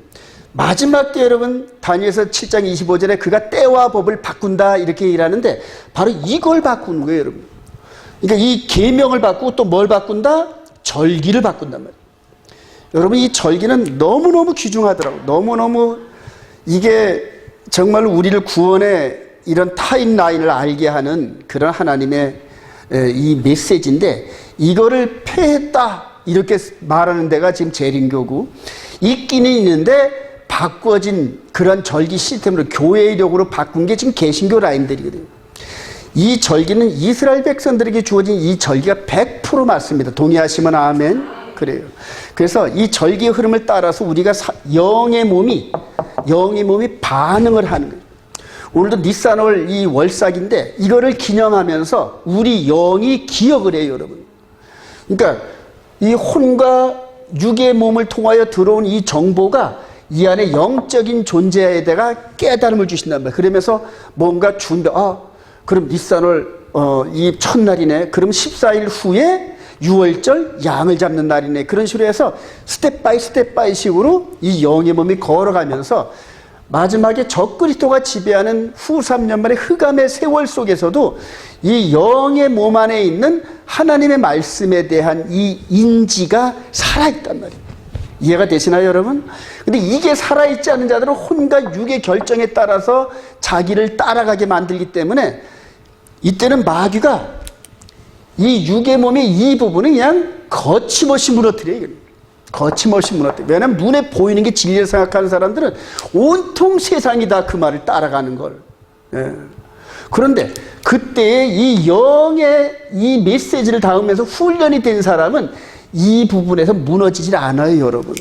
마지막 때 여러분, 다니엘서 7장 25절에 그가 때와 법을 바꾼다 이렇게 일하는데 바로 이걸 바꾸는 거예요, 여러분. 그러니까 이 계명을 바꾸고 또 뭘 바꾼다? 절기를 바꾼단 말이에요. 여러분, 이 절기는 너무너무 귀중하더라고요. 너무너무 이게 정말 우리를 구원의 이런 타임라인을 알게 하는 그런 하나님의 이 메시지인데, 이거를 폐했다 이렇게 말하는 데가 지금 재림교고, 있기는 있는데 바꿔진 그런 절기 시스템으로 교회력으로 바꾼 게 지금 개신교 라인들이거든요. 이 절기는 이스라엘 백성들에게 주어진 이 절기가 100% 맞습니다. 동의하시면 아멘. 그래요. 그래서 이 절기의 흐름을 따라서 우리가 영의 몸이 반응을 하는 거예요. 오늘도 니산월 이 월삭인데 이거를 기념하면서 우리 영이 기억을 해요, 여러분. 그러니까 이 혼과 육의 몸을 통하여 들어온 이 정보가 이 안에 영적인 존재에 대가 깨달음을 주신단 말이에요. 그러면서 뭔가 그럼 니산월 이 첫날이네. 그럼 14일 후에 6월절 양을 잡는 날이네. 그런 식으로 해서 스텝 바이 식으로 이 영의 몸이 걸어가면서 마지막에 적그리스도가 지배하는 후 3년 만의 흑암의 세월 속에서도 이 영의 몸 안에 있는 하나님의 말씀에 대한 이 인지가 살아있단 말이에요. 이해가 되시나요, 여러분? 근데 이게 살아있지 않은 자들은 혼과 육의 결정에 따라서 자기를 따라가게 만들기 때문에 이때는 마귀가 이 육의 몸의 이 부분은 그냥 거침없이 무너뜨려요. 거침없이 무너뜨려요. 왜냐하면 눈에 보이는 게 진리를 생각하는 사람들은 온통 세상이 다 그 말을 따라가는 걸. 예. 그런데 그때 이 영의 이 메시지를 담으면서 훈련이 된 사람은 이 부분에서 무너지질 않아요, 여러분.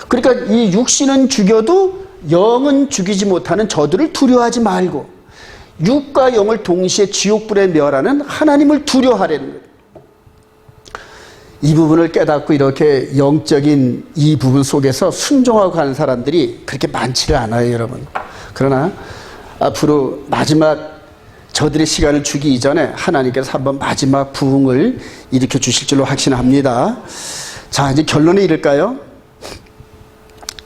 그러니까 이 육신은 죽여도 영은 죽이지 못하는 저들을 두려워하지 말고 육과 영을 동시에 지옥불에 멸하는 하나님을 두려워하라는 거예요. 이 부분을 깨닫고 이렇게 영적인 이 부분 속에서 순종하고 가는 사람들이 그렇게 많지를 않아요, 여러분. 그러나 앞으로 마지막 저들의 시간을 주기 이전에 하나님께서 한번 마지막 부흥을 일으켜 주실 줄로 확신합니다. 자, 이제 결론에 이를까요?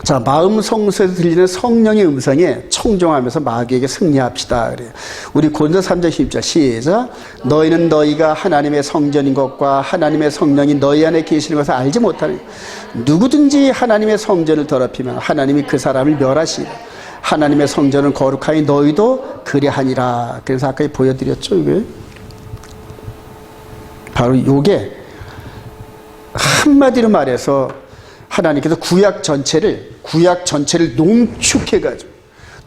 자, 마음 성소에서 들리는 성령의 음성에 청종하면서 마귀에게 승리합시다. 그래요. 우리 고린도서 3장 10절 시작. 너희는 너희가 하나님의 성전인 것과 하나님의 성령이 너희 안에 계시는 것을 알지 못하니 누구든지 하나님의 성전을 더럽히면 하나님이 그 사람을 멸하시리라. 하나님의 성전은 거룩하니 너희도 그리하니라. 그래서 아까 보여드렸죠, 이게. 바로 이게 한마디로 말해서 하나님께서 구약 전체를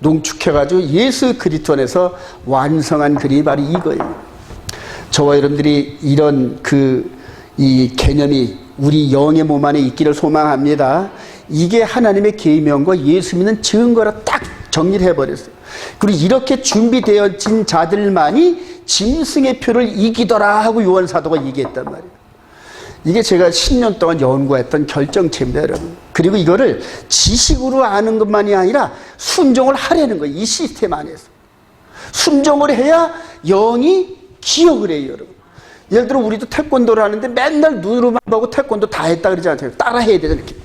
농축해가지고 예수 그리스도 안에서 완성한 그림이 바로 이거예요. 저와 여러분들이 이런 이 개념이 우리 영의 몸 안에 있기를 소망합니다. 이게 하나님의 계명과 예수 믿는 증거라 딱 정리를 해버렸어요. 그리고 이렇게 준비되어진 자들만이 짐승의 표를 이기더라 하고 요한 사도가 얘기했단 말이에요. 이게 제가 10년 동안 연구했던 결정체입니다, 여러분. 그리고 이거를 지식으로 아는 것만이 아니라 순종을 하려는 거예요. 이 시스템 안에서. 순종을 해야 영이 기억을 해요, 여러분. 예를 들어 우리도 태권도를 하는데 맨날 눈으로만 보고 태권도 다 했다 그러지 않잖아요. 따라 해야 되잖아요. 이렇게.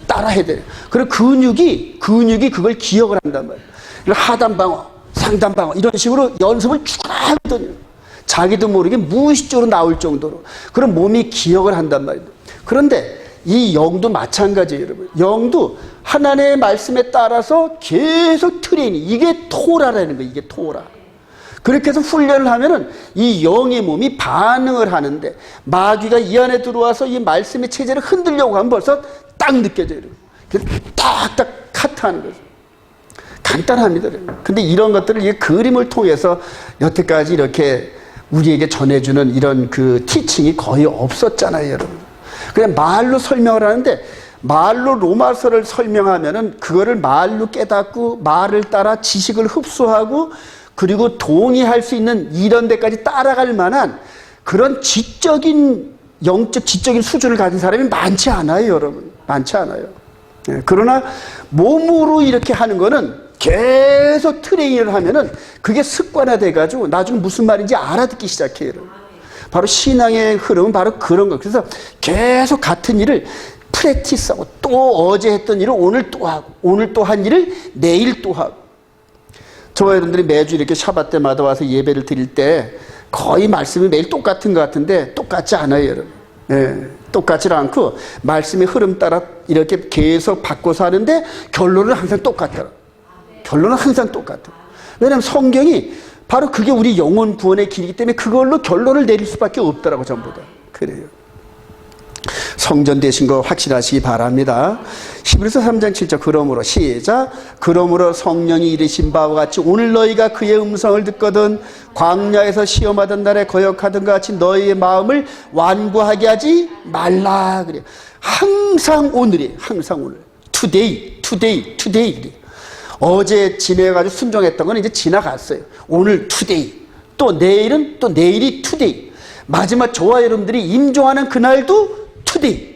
따라 해야 돼요. 그리고 근육이 그걸 기억을 한단 말이에요. 하단방어, 상단방어 이런 식으로 연습을 쭉 하거든요. 자기도 모르게 무의식적으로 나올 정도로. 그런 몸이 기억을 한단 말이에요. 그런데 이 영도 마찬가지예요, 여러분. 영도 하나님의 말씀에 따라서 계속 트레이닝. 이게 토라라는 거예요. 이게 토라. 그렇게 해서 훈련을 하면은 이 영의 몸이 반응을 하는데 마귀가 이 안에 들어와서 이 말씀의 체제를 흔들려고 하면 벌써 딱 느껴져요. 그래서 딱딱 카트하는 거죠. 간단합니다. 근데 이런 것들을 이 그림을 통해서 여태까지 이렇게 우리에게 전해주는 이런 그 티칭이 거의 없었잖아요, 여러분. 그냥 말로 설명을 하는데 말로 로마서를 설명하면은 그거를 말로 깨닫고 말을 따라 지식을 흡수하고 그리고 동의할 수 있는 이런 데까지 따라갈 만한 그런 영적 지적인 수준을 가진 사람이 많지 않아요, 여러분. 많지 않아요. 그러나 몸으로 이렇게 하는 거는 계속 트레이닝을 하면은 그게 습관화돼가지고 나중에 무슨 말인지 알아듣기 시작해요. 바로 신앙의 흐름은 바로 그런 거. 그래서 계속 같은 일을 프랙티스하고 또 어제 했던 일을 오늘 또 하고 오늘 또 한 일을 내일 또 하고. 저와 여러분들이 매주 이렇게 샤밧 때마다 와서 예배를 드릴 때 거의 말씀이 매일 똑같은 것 같은데 똑같지 않아요, 여러분. 네, 똑같지 않고 말씀의 흐름 따라 이렇게 계속 바꿔서 하는데 결론은 항상 똑같더라. 결론은 항상 똑같아. 왜냐하면 성경이 바로 그게 우리 영혼 구원의 길이기 때문에 그걸로 결론을 내릴 수밖에 없더라고, 전부 다. 그래요. 성전 되신 거 확실하시기 바랍니다. 히브리서 3장 7절 그러므로 시작. 그러므로 성령이 이르신 바와 같이 오늘 너희가 그의 음성을 듣거든 광야에서 시험하던 날에 거역하던 것 같이 너희의 마음을 완고하게 하지 말라. 그래. 항상 오늘이에요. 항상 오늘. Today. 그래. 어제 지내가지고 순종했던 건 이제 지나갔어요. 오늘 today. 또 내일은 또 내일이 today. 마지막 저와 여러분들이 임종하는 그날도 today.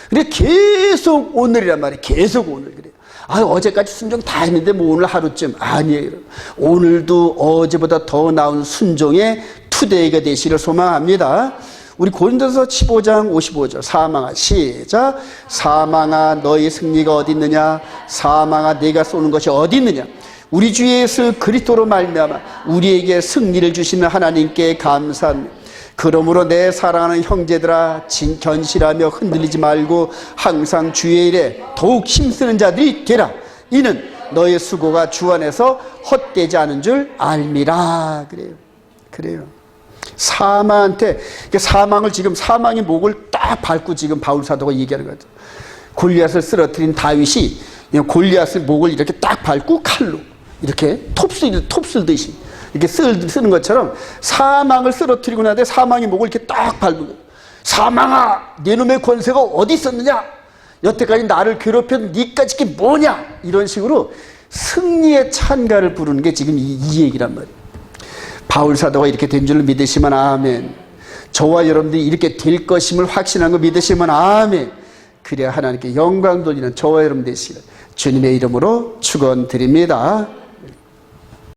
그래 계속 오늘이란 말이에요. 계속 오늘. 그래. 어제까지 순종 다 했는데 뭐 오늘 하루쯤 아니에요. 오늘도 어제보다 더 나은 순종의 today가 되시기를 소망합니다. 우리 고린도서 15장 55절 사망아 시작. 사망아 너희 승리가 어디 있느냐. 사망아 내가 쏘는 것이 어디 있느냐. 우리 주 예수 그리스도로 말미암아 우리에게 승리를 주시는 하나님께 감사합니다. 그러므로 내 사랑하는 형제들아 견실하며 흔들리지 말고 항상 주의 일에 더욱 힘쓰는 자들이 되라. 이는 너의 수고가 주 안에서 헛되지 않은 줄 알미라. 그래요. 사망한테 사망을 지금 사망의 목을 딱 밟고 지금 바울 사도가 얘기하는 거죠. 골리앗을 쓰러뜨린 다윗이 골리앗의 목을 이렇게 딱 밟고 칼로 이렇게 톱쓸듯이 이렇게 쓰는 것처럼 사망을 쓰러뜨리고 나서 사망의 목을 이렇게 딱 밟고 사망아 네 놈의 권세가 어디 있었느냐. 여태까지 나를 괴롭혔던 니까지 게 뭐냐. 이런 식으로 승리의 찬가를 부르는 게 지금 이 얘기란 말이에요. 바울 사도가 이렇게 된 줄 믿으시면 아멘. 저와 여러분들이 이렇게 될 것임을 확신한 거 믿으시면 아멘. 그래야 하나님께 영광 돌리는 저와 여러분 되시기를 주님의 이름으로 축원드립니다.